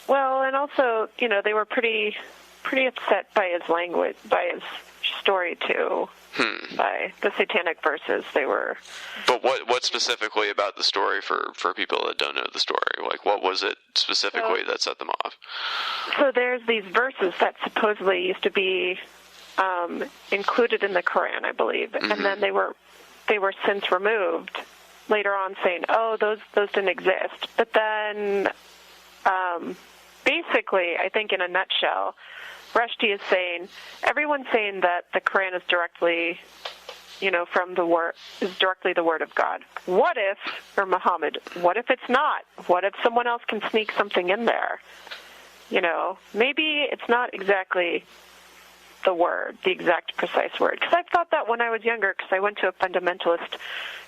[SPEAKER 2] Well, and also, you know, they were pretty upset by his language, by his story too, by the satanic verses. They were. But
[SPEAKER 1] what specifically about the story for people that don't know the story? Like, what was it specifically that set them off?
[SPEAKER 2] So there's these verses that supposedly used to be included in the Quran, I believe, and then they were since removed later on, saying, oh, those didn't exist. But then, basically, I think in a nutshell, Rushdie is saying, everyone's saying that the Quran is directly, you know, directly the word of God. What if, or Muhammad, what if it's not? What if someone else can sneak something in there? You know, maybe it's not exactly the exact precise word. Because I thought that when I was younger, because I went to a fundamentalist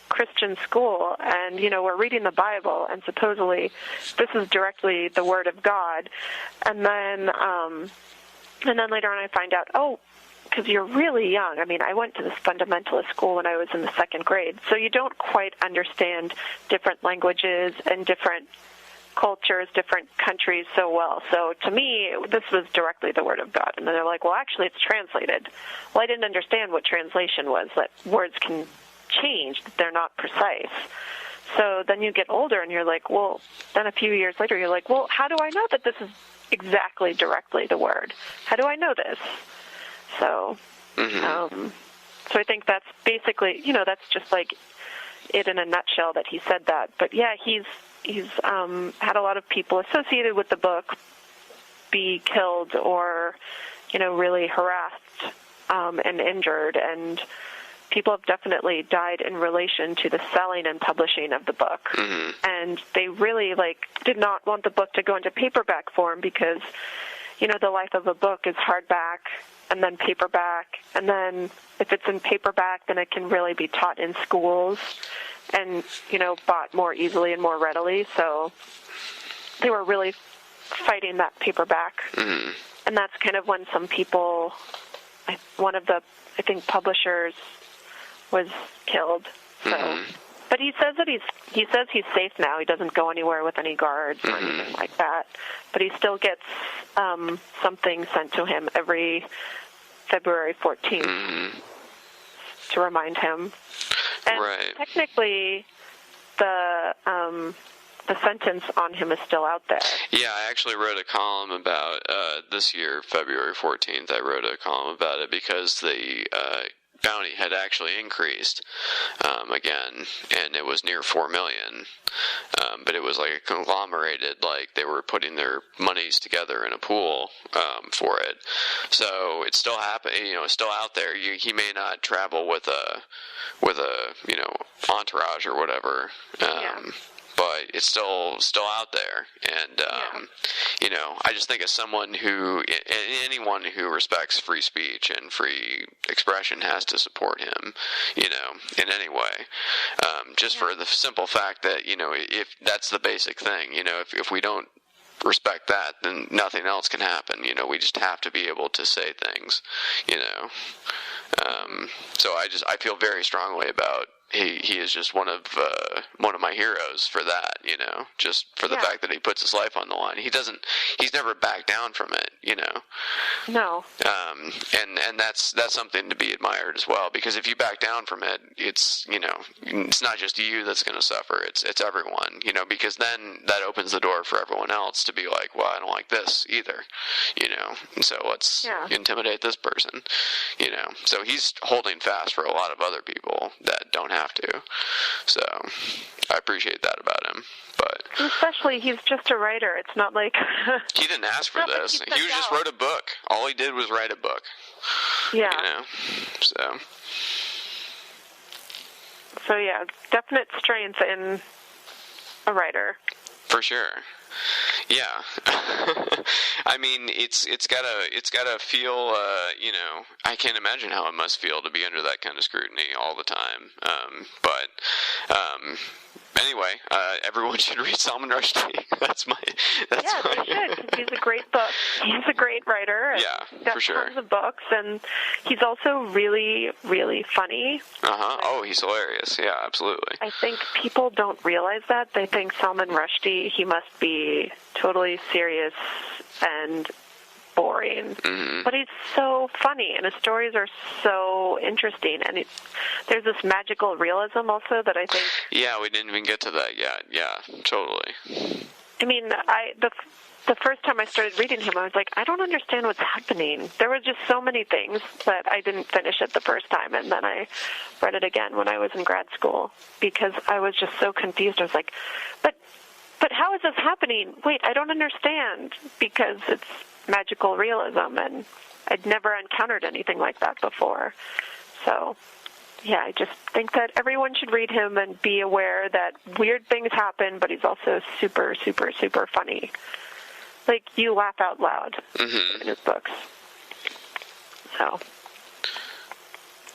[SPEAKER 2] Christian school, and, you know, we're reading the Bible, and supposedly this is directly the word of God. And then later on I find out, oh, because you're really young. I mean, I went to this fundamentalist school when I was in the 2nd grade, so you don't quite understand different languages and different cultures, different countries so well. So to me, this was directly the word of God. And then they're like, well, actually, it's translated. Well, I didn't understand what translation was, that words can change, that they're not precise. So then you get older and you're like, well, then a few years later, you're like, well, how do I know that this is exactly directly the word? How do I know this? So, so I think that's basically, you know, that's just like it in a nutshell that he said that. But yeah, he's had a lot of people associated with the book be killed or, you know, really harassed and injured. And people have definitely died in relation to the selling and publishing of the book.
[SPEAKER 1] Mm-hmm.
[SPEAKER 2] And they really, did not want the book to go into paperback form because, the life of a book is hardback and then paperback. And then if it's in paperback, then it can really be taught in schools and, bought more easily and more readily. So they were really fighting that paperback.
[SPEAKER 1] Mm-hmm.
[SPEAKER 2] And that's kind of when some people, one of the, I think, publishers was killed. So,
[SPEAKER 1] Mm-hmm.
[SPEAKER 2] But he says that he's safe now. He doesn't go anywhere with any guards or
[SPEAKER 1] Mm-hmm.
[SPEAKER 2] anything like that. But he still gets something sent to him every February 14th
[SPEAKER 1] Mm-hmm.
[SPEAKER 2] to remind him. And
[SPEAKER 1] Right.
[SPEAKER 2] technically, the sentence on him is still out there.
[SPEAKER 1] Yeah, I actually wrote a column about this year, February 14th. I wrote a column about it because the bounty had actually increased again, and it was near 4 million. But it was like a conglomerated, they were putting their monies together in a pool for it. So it's still happening. It's still out there. He may not travel with a entourage or whatever. But it's still out there, and I just think as someone anyone who respects free speech and free expression has to support him, in any way, just for the simple fact that if that's the basic thing, if we don't respect that, then nothing else can happen. We just have to be able to say things, so I feel very strongly about. He is just one of my heroes for that, just for the fact that he puts his life on the line. He's never backed down from it,
[SPEAKER 2] No.
[SPEAKER 1] And that's something to be admired as well, because if you back down from it, it's not just you that's going to suffer. It's everyone, because then that opens the door for everyone else to be like, well, I don't like this either, and so let's intimidate this person, So he's holding fast for a lot of other people that don't have to. So I appreciate that about him. But
[SPEAKER 2] especially, he's just a writer. It's not like
[SPEAKER 1] he didn't ask for this. He just wrote a book. All he did was write a book.
[SPEAKER 2] Yeah. So yeah, definite strength in a writer.
[SPEAKER 1] For sure. Yeah. I mean, it's gotta feel, I can't imagine how it must feel to be under that kind of scrutiny all the time. Anyway, everyone should read Salman Rushdie. That's my.
[SPEAKER 2] They should. He's a great book. He's a great writer. And
[SPEAKER 1] yeah, for sure.
[SPEAKER 2] Tons of books, and he's also really, really funny.
[SPEAKER 1] Oh, he's hilarious. Yeah, absolutely.
[SPEAKER 2] I think people don't realize that. They think Salman Rushdie, he must be totally serious and boring.
[SPEAKER 1] Mm-hmm.
[SPEAKER 2] But he's so funny, and his stories are so interesting, and there's this magical realism also that I think...
[SPEAKER 1] Yeah, we didn't even get to that yet. Yeah, totally.
[SPEAKER 2] I mean, the first time I started reading him, I was like, I don't understand what's happening. There were just so many things that I didn't finish it the first time, and then I read it again when I was in grad school, because I was just so confused. I was like, but how is this happening? Wait, I don't understand, because it's magical realism, and I'd never encountered anything like that before. So, yeah, I just think that everyone should read him and be aware that weird things happen, but he's also super, super, super funny. Like, you laugh out loud in his books. So.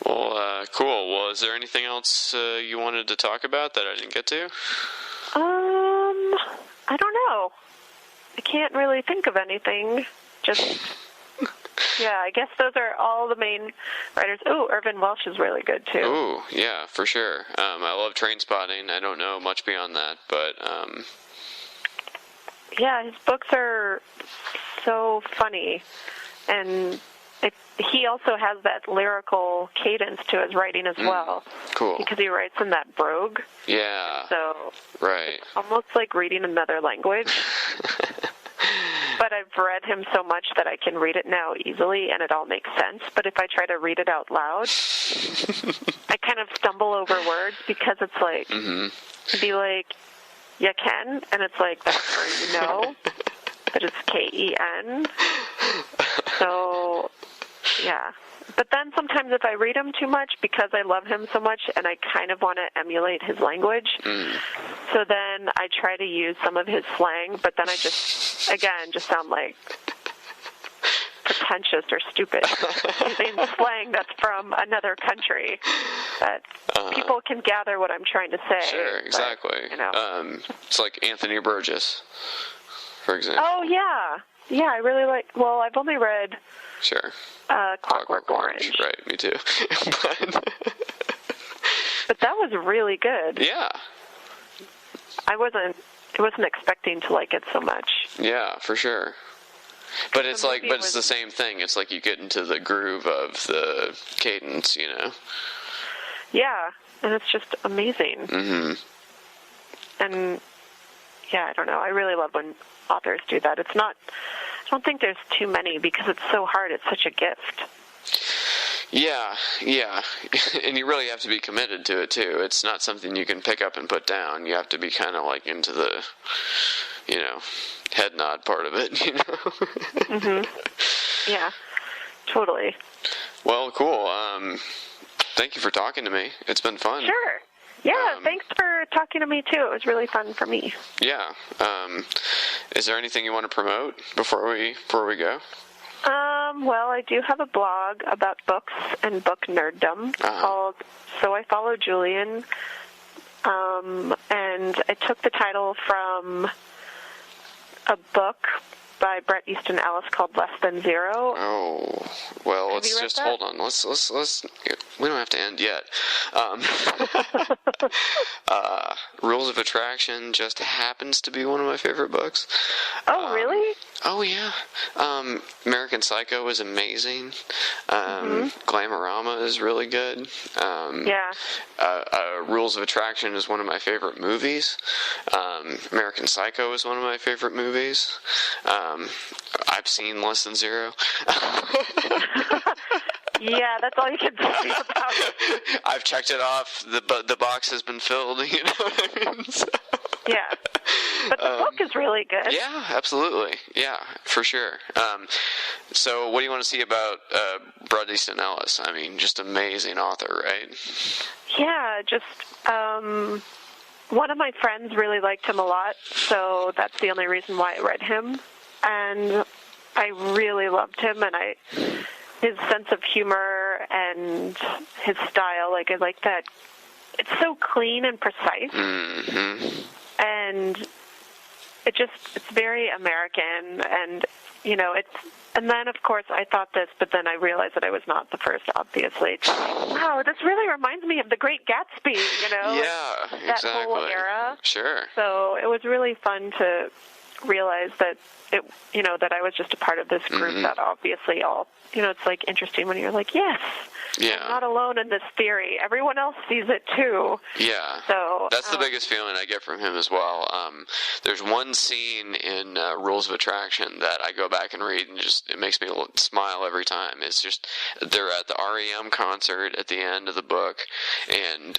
[SPEAKER 1] Well, cool. Well, is there anything else you wanted to talk about that I didn't get to?
[SPEAKER 2] I don't know. I can't really think of anything. Just, yeah, I guess those are all the main writers. Oh, Irvine Welsh is really good, too.
[SPEAKER 1] Oh, yeah, for sure. I love Trainspotting. I don't know much beyond that, but...
[SPEAKER 2] Yeah, his books are so funny, and he also has that lyrical cadence to his writing as well.
[SPEAKER 1] Cool.
[SPEAKER 2] Because he writes in that brogue.
[SPEAKER 1] Yeah.
[SPEAKER 2] So
[SPEAKER 1] right.
[SPEAKER 2] It's almost like reading another language. But I've read him so much that I can read it now easily, and it all makes sense. But if I try to read it out loud, I kind of stumble over words, because it's like, it'd be like, you can, and it's like, that's for but it's Ken. So, yeah, But then sometimes if I read him too much, because I love him so much and I kind of want to emulate his language, so then I try to use some of his slang, but then I just sound like pretentious or stupid using slang that's from another country that people can gather what I'm trying to say.
[SPEAKER 1] Sure, exactly.
[SPEAKER 2] But, you know.
[SPEAKER 1] It's like Anthony Burgess, for example.
[SPEAKER 2] Oh, yeah. Yeah, I really like... Well, I've only read...
[SPEAKER 1] Sure.
[SPEAKER 2] Clockwork Orange.
[SPEAKER 1] Right, me too.
[SPEAKER 2] But that was really good.
[SPEAKER 1] Yeah.
[SPEAKER 2] I wasn't expecting to like it so much.
[SPEAKER 1] Yeah, for sure. But it's it's the same thing. It's like you get into the groove of the cadence, you know?
[SPEAKER 2] Yeah, and it's just amazing.
[SPEAKER 1] Mm-hmm.
[SPEAKER 2] And, yeah, I don't know. I really love when authors do that. It's not... I don't think there's too many because it's so hard. It's such a gift.
[SPEAKER 1] Yeah. And you really have to be committed to it, too. It's not something you can pick up and put down. You have to be kind of like into the, you know, head nod part of it, you know?
[SPEAKER 2] Mm-hmm. Yeah, totally.
[SPEAKER 1] Well, cool. Thank you for talking to me. It's been fun.
[SPEAKER 2] Sure. Yeah, thanks for talking to me, too. It was really fun for me.
[SPEAKER 1] Yeah. Is there anything you want to promote before we go?
[SPEAKER 2] Well, I do have a blog about books and book-nerdom called So I Follow Julian, and I took the title from a book by Bret Easton Ellis called Less Than Zero.
[SPEAKER 1] Oh, well, let's just hold on. Let's we don't have to end yet. Rules of Attraction just happens to be one of my favorite books.
[SPEAKER 2] Oh, really?
[SPEAKER 1] Oh, yeah. American Psycho is amazing. Glamorama is really good.
[SPEAKER 2] Yeah.
[SPEAKER 1] Rules of Attraction is one of my favorite movies. American Psycho is one of my favorite movies. I've seen Less Than Zero.
[SPEAKER 2] Yeah, that's all you can say about it.
[SPEAKER 1] I've checked it off. The box has been filled. You know what I mean? So.
[SPEAKER 2] Yeah, but the book is really good.
[SPEAKER 1] Yeah, absolutely. Yeah, for sure. So, what do you want to see about Bret Easton Ellis? I mean, just amazing author, right?
[SPEAKER 2] Yeah, just one of my friends really liked him a lot, so that's the only reason why I read him. And I really loved him, and his sense of humor and his style, I like that. It's so clean and precise.
[SPEAKER 1] Mm-hmm.
[SPEAKER 2] And it's very American, and, you know, and then, of course, I thought this, but then I realized that I was not the first, obviously. Wow, this really reminds me of The Great Gatsby, you know?
[SPEAKER 1] Yeah,
[SPEAKER 2] that whole era.
[SPEAKER 1] Sure.
[SPEAKER 2] So it was really fun to realize that that I was just a part of this group that obviously it's like interesting when you're like, yes,
[SPEAKER 1] yeah,
[SPEAKER 2] I'm not alone in this theory. Everyone else sees it too.
[SPEAKER 1] Yeah.
[SPEAKER 2] So
[SPEAKER 1] that's the biggest feeling I get from him as well. There's one scene in Rules of Attraction that I go back and read, and it makes me smile every time. It's just they're at the REM concert at the end of the book, and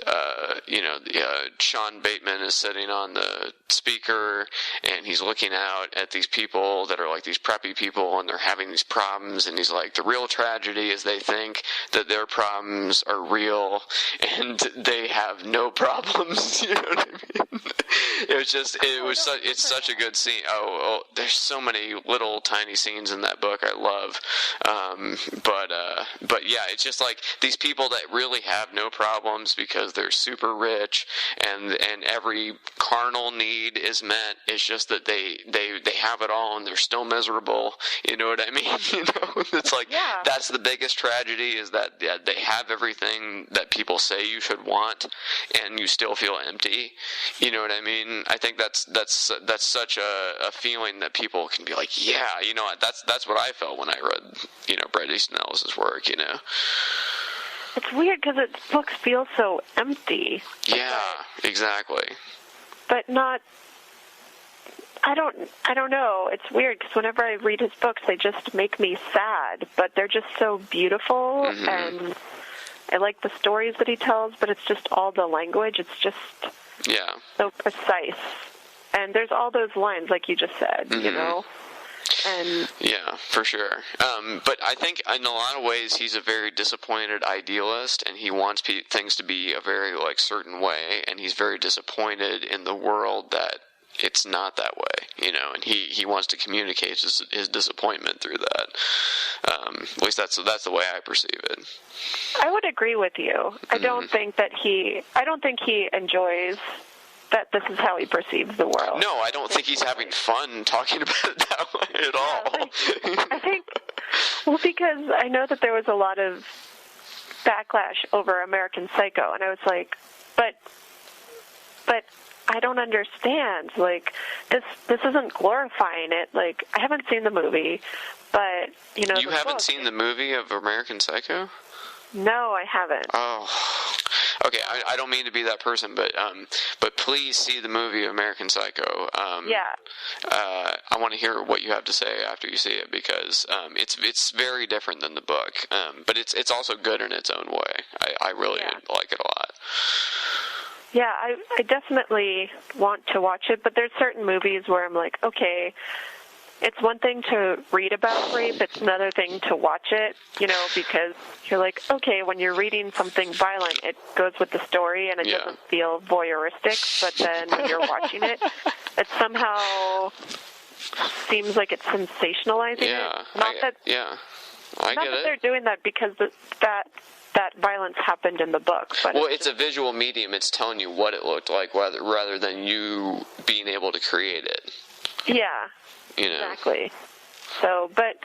[SPEAKER 1] Sean Bateman is sitting on the speaker, and he's looking out at these people that are like these preppy people, and they're having these problems, and he's like, the real tragedy is they think that their problems are real, and they have no problems. You know what I mean? It's such a good scene. There's so many little tiny scenes in that book I love. But yeah, it's just like these people that really have no problems because they're super rich, and every carnal need is met. It's just that they have it all and they're still miserable. You know what I mean? You know, it's like that's the biggest tragedy, is that they have everything that people say you should want, and you still feel empty. You know what I mean? I think that's such a feeling that people can be like, yeah, you know, that's what I felt when I read, Bret Easton Ellis's work. You know,
[SPEAKER 2] it's weird because its books feel so empty.
[SPEAKER 1] Yeah, exactly.
[SPEAKER 2] But not. I don't know. It's weird because whenever I read his books, they just make me sad, but they're just so beautiful, and I like the stories that he tells, but it's just all the language. It's just so precise. And there's all those lines, like you just said, you know? And
[SPEAKER 1] yeah, for sure. But I think in a lot of ways he's a very disappointed idealist, and he wants things to be a very certain way, and he's very disappointed in the world that it's not that way, and he wants to communicate his disappointment through that. At least that's the way I perceive it.
[SPEAKER 2] I would agree with you. I don't think he enjoys that this is how he perceives the world.
[SPEAKER 1] No, I don't think he's having fun talking about it that way at all.
[SPEAKER 2] I think, because I know that there was a lot of backlash over American Psycho, and I was like, but I don't understand. This isn't glorifying it. I haven't seen the movie, but
[SPEAKER 1] You haven't seen the movie of American Psycho?
[SPEAKER 2] No, I haven't.
[SPEAKER 1] Oh, okay. I don't mean to be that person, but please see the movie American Psycho.
[SPEAKER 2] Yeah.
[SPEAKER 1] I want to hear what you have to say after you see it, because it's very different than the book, but it's also good in its own way. I really like it a lot.
[SPEAKER 2] Yeah, I definitely want to watch it, but there's certain movies where I'm like, okay, it's one thing to read about rape, it's another thing to watch it, because you're like, okay, when you're reading something violent, it goes with the story and it doesn't feel voyeuristic, but then when you're watching it, it somehow seems like it's sensationalizing it.
[SPEAKER 1] I get it.
[SPEAKER 2] They're doing that because that violence happened in the book. But
[SPEAKER 1] it's a visual medium. It's telling you what it looked like rather than you being able to create it.
[SPEAKER 2] Yeah. Exactly. So, but,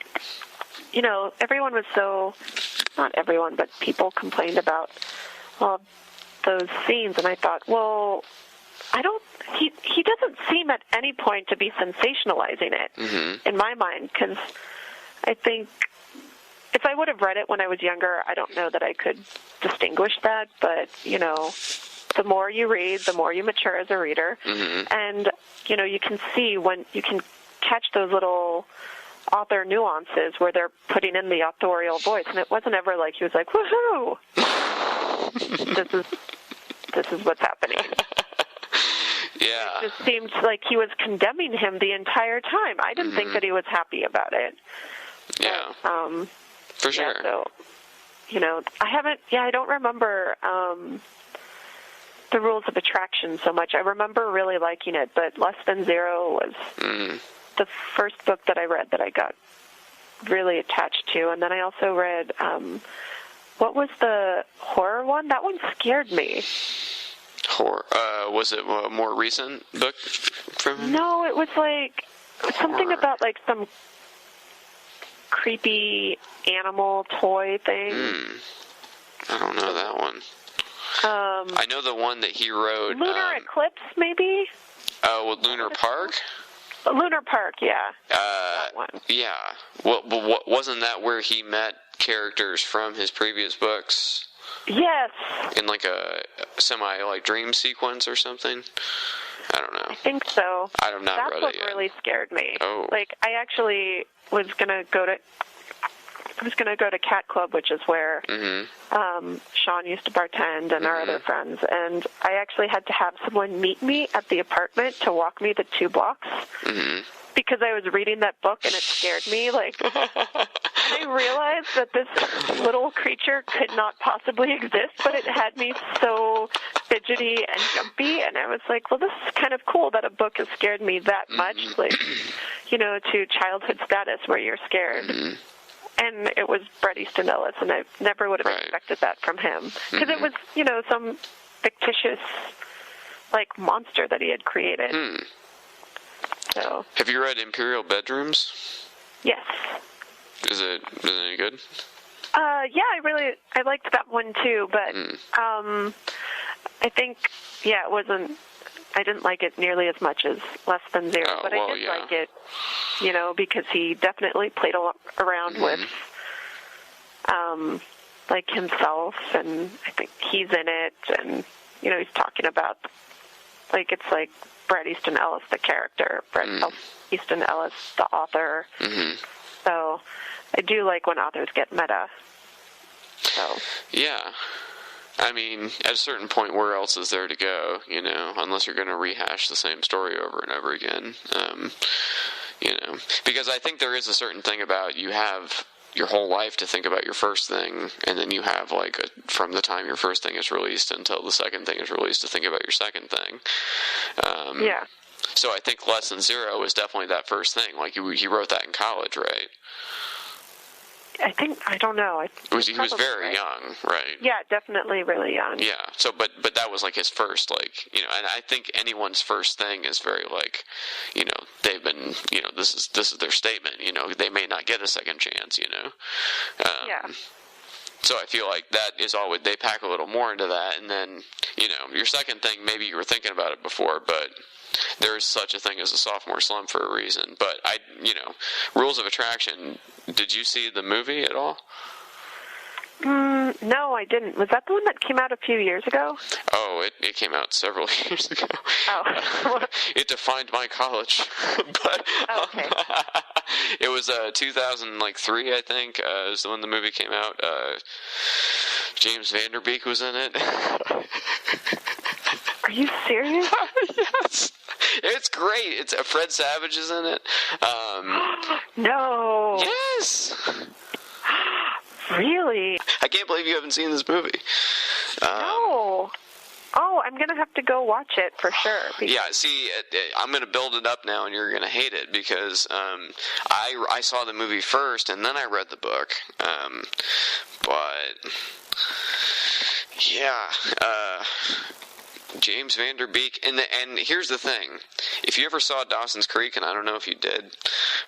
[SPEAKER 2] everyone was not everyone, but people complained about those scenes, and I thought, he doesn't seem at any point to be sensationalizing it, in my mind, because I think if I would have read it when I was younger, I don't know that I could distinguish that, but, the more you read, the more you mature as a reader, and, you can see when you can catch those little author nuances where they're putting in the authorial voice, and it wasn't ever like he was like, woohoo, this is what's happening.
[SPEAKER 1] Yeah.
[SPEAKER 2] It just seemed like he was condemning him the entire time. I didn't think that he was happy about it.
[SPEAKER 1] Yeah.
[SPEAKER 2] But,
[SPEAKER 1] for sure.
[SPEAKER 2] So, I don't remember the Rules of Attraction so much. I remember really liking it, but Less Than Zero was the first book that I read that I got really attached to. And then I also read, what was the horror one? That one scared me.
[SPEAKER 1] Horror? Was it a more recent book from him?
[SPEAKER 2] No, it was something about some creepy animal toy thing.
[SPEAKER 1] I don't know that one. I know the one that he wrote.
[SPEAKER 2] Lunar Eclipse, maybe?
[SPEAKER 1] Lunar Park?
[SPEAKER 2] Lunar Park, yeah. That one.
[SPEAKER 1] Yeah. Well, wasn't that where he met characters from his previous books?
[SPEAKER 2] Yes.
[SPEAKER 1] In a semi dream sequence or something? I don't know.
[SPEAKER 2] I think so.
[SPEAKER 1] I have not read it yet.
[SPEAKER 2] That book really scared me.
[SPEAKER 1] Oh.
[SPEAKER 2] I actually was gonna go to Cat Club, which is where Sean used to bartend and our other friends, and I actually had to have someone meet me at the apartment to walk me the 2 blocks because I was reading that book and it scared me. I realized that this little creature could not possibly exist, but it had me so fidgety and jumpy, and I was like, well, this is kind of cool that a book has scared me that much, to childhood status where you're scared. And it was Bret Easton Ellis, and I never would have expected that from him. Because it was, some fictitious, monster that he had created. So.
[SPEAKER 1] Have you read Imperial Bedrooms?
[SPEAKER 2] Yes.
[SPEAKER 1] Is it any good?
[SPEAKER 2] I liked that one too, but I think, it wasn't, I didn't like it nearly as much as Less Than Zero, but I did like it, because he definitely played around with, himself, and I think he's in it, and, he's talking about, it's like Bret Easton Ellis, the character, Bret Easton Ellis, the author. So I do like when authors get meta. So. Yeah.
[SPEAKER 1] I mean, at a certain point, where else is there to go, unless you're going to rehash the same story over and over again, because I think there is a certain thing about you have your whole life to think about your first thing, and then you have from the time your first thing is released until the second thing is released to think about your second thing.
[SPEAKER 2] Yeah.
[SPEAKER 1] So I think Less Than Zero was definitely that first thing. Like he wrote that in college, right?
[SPEAKER 2] I don't know.
[SPEAKER 1] He was very young, right?
[SPEAKER 2] Yeah, definitely really young.
[SPEAKER 1] Yeah. So, but that was like his first, and I think anyone's first thing is very they've been, this is their statement. They may not get a second chance.
[SPEAKER 2] Yeah.
[SPEAKER 1] So I feel like that is always, they pack a little more into that, and then your second thing, maybe you were thinking about it before, but there is such a thing as a sophomore slump for a reason. But Rules of Attraction. Did you see the movie at all?
[SPEAKER 2] No, I didn't. Was that the one that came out a few years ago?
[SPEAKER 1] Oh, it came out several years ago.
[SPEAKER 2] Oh.
[SPEAKER 1] It defined my college. But
[SPEAKER 2] okay.
[SPEAKER 1] It was 2003, I think, is when the movie came out. James Van Der Beek was in it.
[SPEAKER 2] Are you serious?
[SPEAKER 1] Yes. It's great. It's Fred Savage is in it.
[SPEAKER 2] No.
[SPEAKER 1] Yes.
[SPEAKER 2] Really?
[SPEAKER 1] I can't believe you haven't seen this movie.
[SPEAKER 2] No. Oh, I'm going to have to go watch it for sure.
[SPEAKER 1] Yeah, see, I'm going to build it up now, and you're going to hate it, because I saw the movie first, and then I read the book. But, yeah, James Van Der Beek, and here's the thing. If you ever saw Dawson's Creek, and I don't know if you did,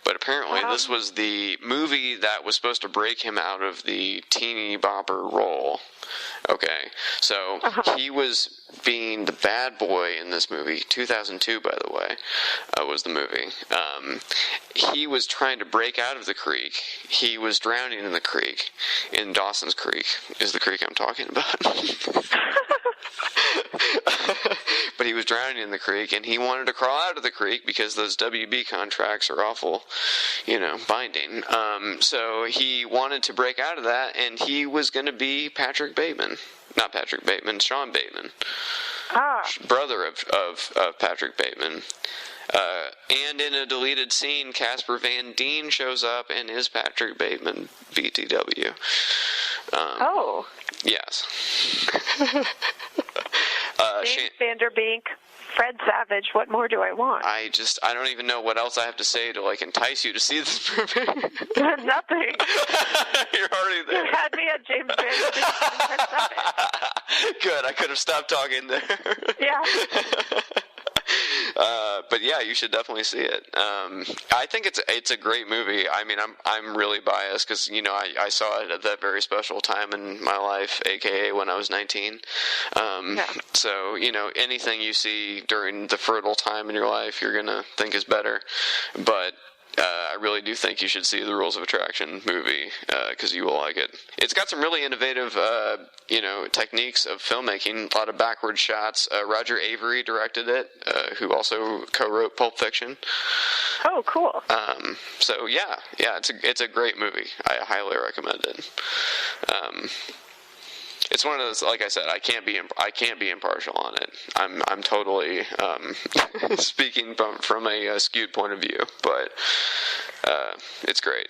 [SPEAKER 1] but apparently this was the movie that was supposed to break him out of the teeny bopper role. Okay, so he was being the bad boy in this movie. 2002, by the way, was the movie. He was trying to break out of the creek. He was drowning in the creek. In Dawson's Creek is the creek I'm talking about. But he was drowning in the creek, and he wanted to crawl out of the creek because those WB contracts are awful, binding. So he wanted to break out of that, and he was going to be Patrick Bateman. Not Patrick Bateman, Sean Bateman. Brother of Patrick Bateman. And in a deleted scene, Casper Van Dien shows up and is Patrick Bateman, BTW. Yes.
[SPEAKER 2] James Van Der Beek, Fred Savage, what more do I want?
[SPEAKER 1] I don't even know what else I have to say to entice you to see this movie.
[SPEAKER 2] Nothing.
[SPEAKER 1] You're already there.
[SPEAKER 2] You had me at James Van Der Beek and Fred Savage.
[SPEAKER 1] Good, I could have stopped talking there.
[SPEAKER 2] Yeah.
[SPEAKER 1] But yeah, you should definitely see it. I think it's a great movie. I mean, I'm really biased because I saw it at that very special time in my life, aka when I was 19. So anything you see during the fertile time in your life, you're gonna think is better. But I really do think you should see the Rules of Attraction movie because you will like it. It's got some really innovative, techniques of filmmaking. A lot of backward shots. Roger Avery directed it, who also co-wrote Pulp Fiction.
[SPEAKER 2] Oh, cool.
[SPEAKER 1] So yeah, it's a great movie. I highly recommend it. It's one of those, like I said, I can't be impartial on it. I'm totally speaking from a skewed point of view, but it's great,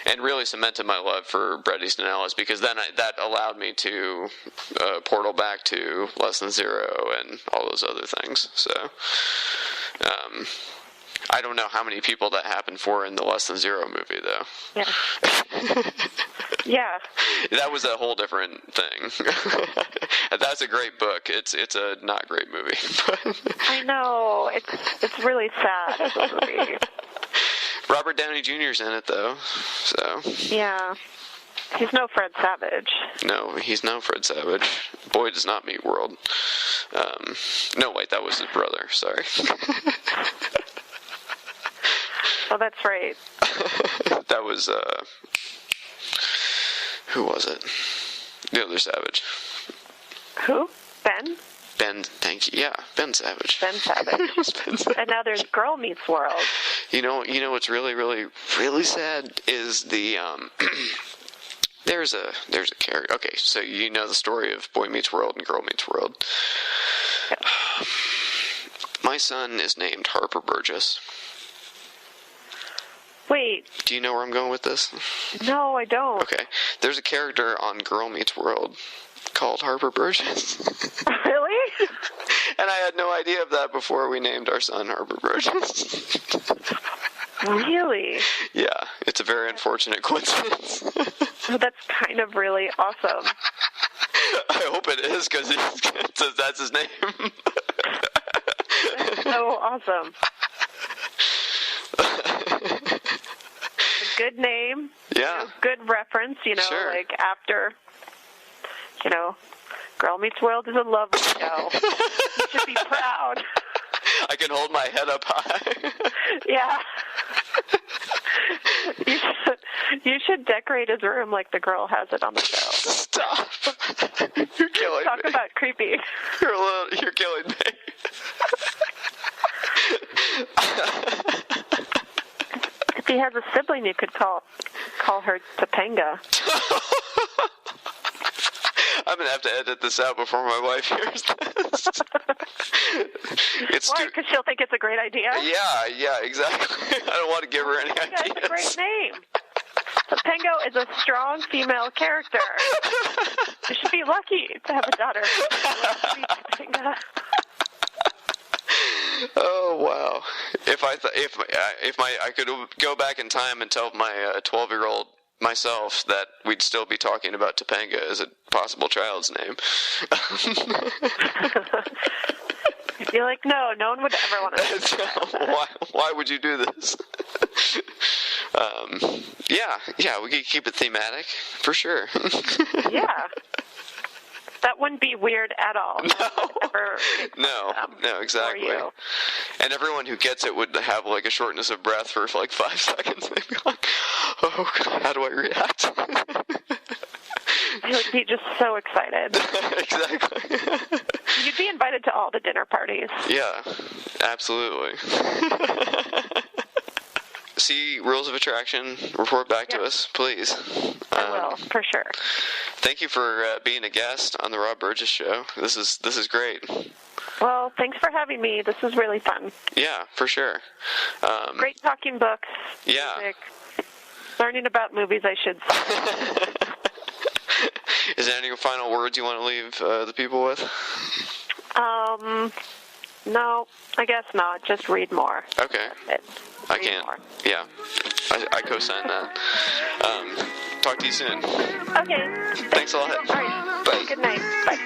[SPEAKER 1] and really cemented my love for Bret Easton Ellis, because then that allowed me to portal back to Less Than Zero and all those other things. So I don't know how many people that happened for in the Less Than Zero movie, though.
[SPEAKER 2] Yeah. Yeah.
[SPEAKER 1] That was a whole different thing. That's a great book. It's a not great movie.
[SPEAKER 2] I know. It's really sad as a movie.
[SPEAKER 1] Robert Downey Jr.'s in it, though. So.
[SPEAKER 2] Yeah. He's no Fred Savage.
[SPEAKER 1] No, he's no Fred Savage. Boy Does Not Meet World. No, wait, that was his brother. Sorry.
[SPEAKER 2] Oh, that's right.
[SPEAKER 1] That was, who was it? The other Savage.
[SPEAKER 2] Who? Ben?
[SPEAKER 1] Ben, thank you. Yeah, Ben Savage.
[SPEAKER 2] Ben Savage.
[SPEAKER 1] Ben Savage.
[SPEAKER 2] And now there's Girl Meets World.
[SPEAKER 1] You know what's really, really, really sad is the, there's a character. Okay, so you know the story of Boy Meets World and Girl Meets World.
[SPEAKER 2] Yeah.
[SPEAKER 1] My son is named Harper Burgess.
[SPEAKER 2] great.
[SPEAKER 1] Do you know where I'm going with this?
[SPEAKER 2] No, I don't.
[SPEAKER 1] Okay. There's a character on Girl Meets World called Harper Burgess.
[SPEAKER 2] Really?
[SPEAKER 1] And I had no idea of that before we named our son Harper Burgess.
[SPEAKER 2] Really?
[SPEAKER 1] Yeah, it's a very unfortunate coincidence.
[SPEAKER 2] Oh, that's kind of really awesome.
[SPEAKER 1] I hope it is, because that's his name.
[SPEAKER 2] That's so awesome. A good name.
[SPEAKER 1] Yeah.
[SPEAKER 2] Good reference,
[SPEAKER 1] Sure.
[SPEAKER 2] like after, Girl Meets World is a lovely show. You should be proud.
[SPEAKER 1] I can hold my head up high.
[SPEAKER 2] Yeah. You should decorate his room like the girl has it on the show.
[SPEAKER 1] Stop. You're killing
[SPEAKER 2] Talk
[SPEAKER 1] me.
[SPEAKER 2] about creepy.
[SPEAKER 1] You're killing me.
[SPEAKER 2] If he has a sibling, you could call her Topanga.
[SPEAKER 1] I'm going to have to edit this out before my wife hears this.
[SPEAKER 2] Why? Because she'll think it's a great idea?
[SPEAKER 1] Yeah, exactly. I don't want to give her any ideas.
[SPEAKER 2] That's a great name. Topanga is a strong female character. You should be lucky to have a daughter. Topanga.
[SPEAKER 1] Oh wow! If I could go back in time and tell my 12-year-old myself that we'd still be talking about Topanga as a possible child's name.
[SPEAKER 2] You're like, no one would ever want to.
[SPEAKER 1] Why would you do this? Yeah, we could keep it thematic for sure.
[SPEAKER 2] Yeah. That wouldn't be weird at all.
[SPEAKER 1] No, exactly. And everyone who gets it would have like a shortness of breath for like 5 seconds. They'd be like, "Oh God, how do I react?"
[SPEAKER 2] I would be just so excited.
[SPEAKER 1] Exactly.
[SPEAKER 2] You'd be invited to all the dinner parties.
[SPEAKER 1] Yeah, absolutely. See Rules of Attraction. Report back to us, please.
[SPEAKER 2] I will, for sure.
[SPEAKER 1] Thank you for being a guest on the Rob Burgess Show. This is great.
[SPEAKER 2] Well, thanks for having me. This was really fun.
[SPEAKER 1] Yeah, for sure.
[SPEAKER 2] Great talking books.
[SPEAKER 1] Yeah.
[SPEAKER 2] Music, learning about movies, I should say.
[SPEAKER 1] Is there any final words you want to leave the people with?
[SPEAKER 2] No, I guess not. Just read more.
[SPEAKER 1] Okay. I can't.
[SPEAKER 2] More.
[SPEAKER 1] Yeah. I co-sign that. Talk to you soon.
[SPEAKER 2] Okay.
[SPEAKER 1] Thanks a lot.
[SPEAKER 2] All right.
[SPEAKER 1] Bye.
[SPEAKER 2] Good night. Bye.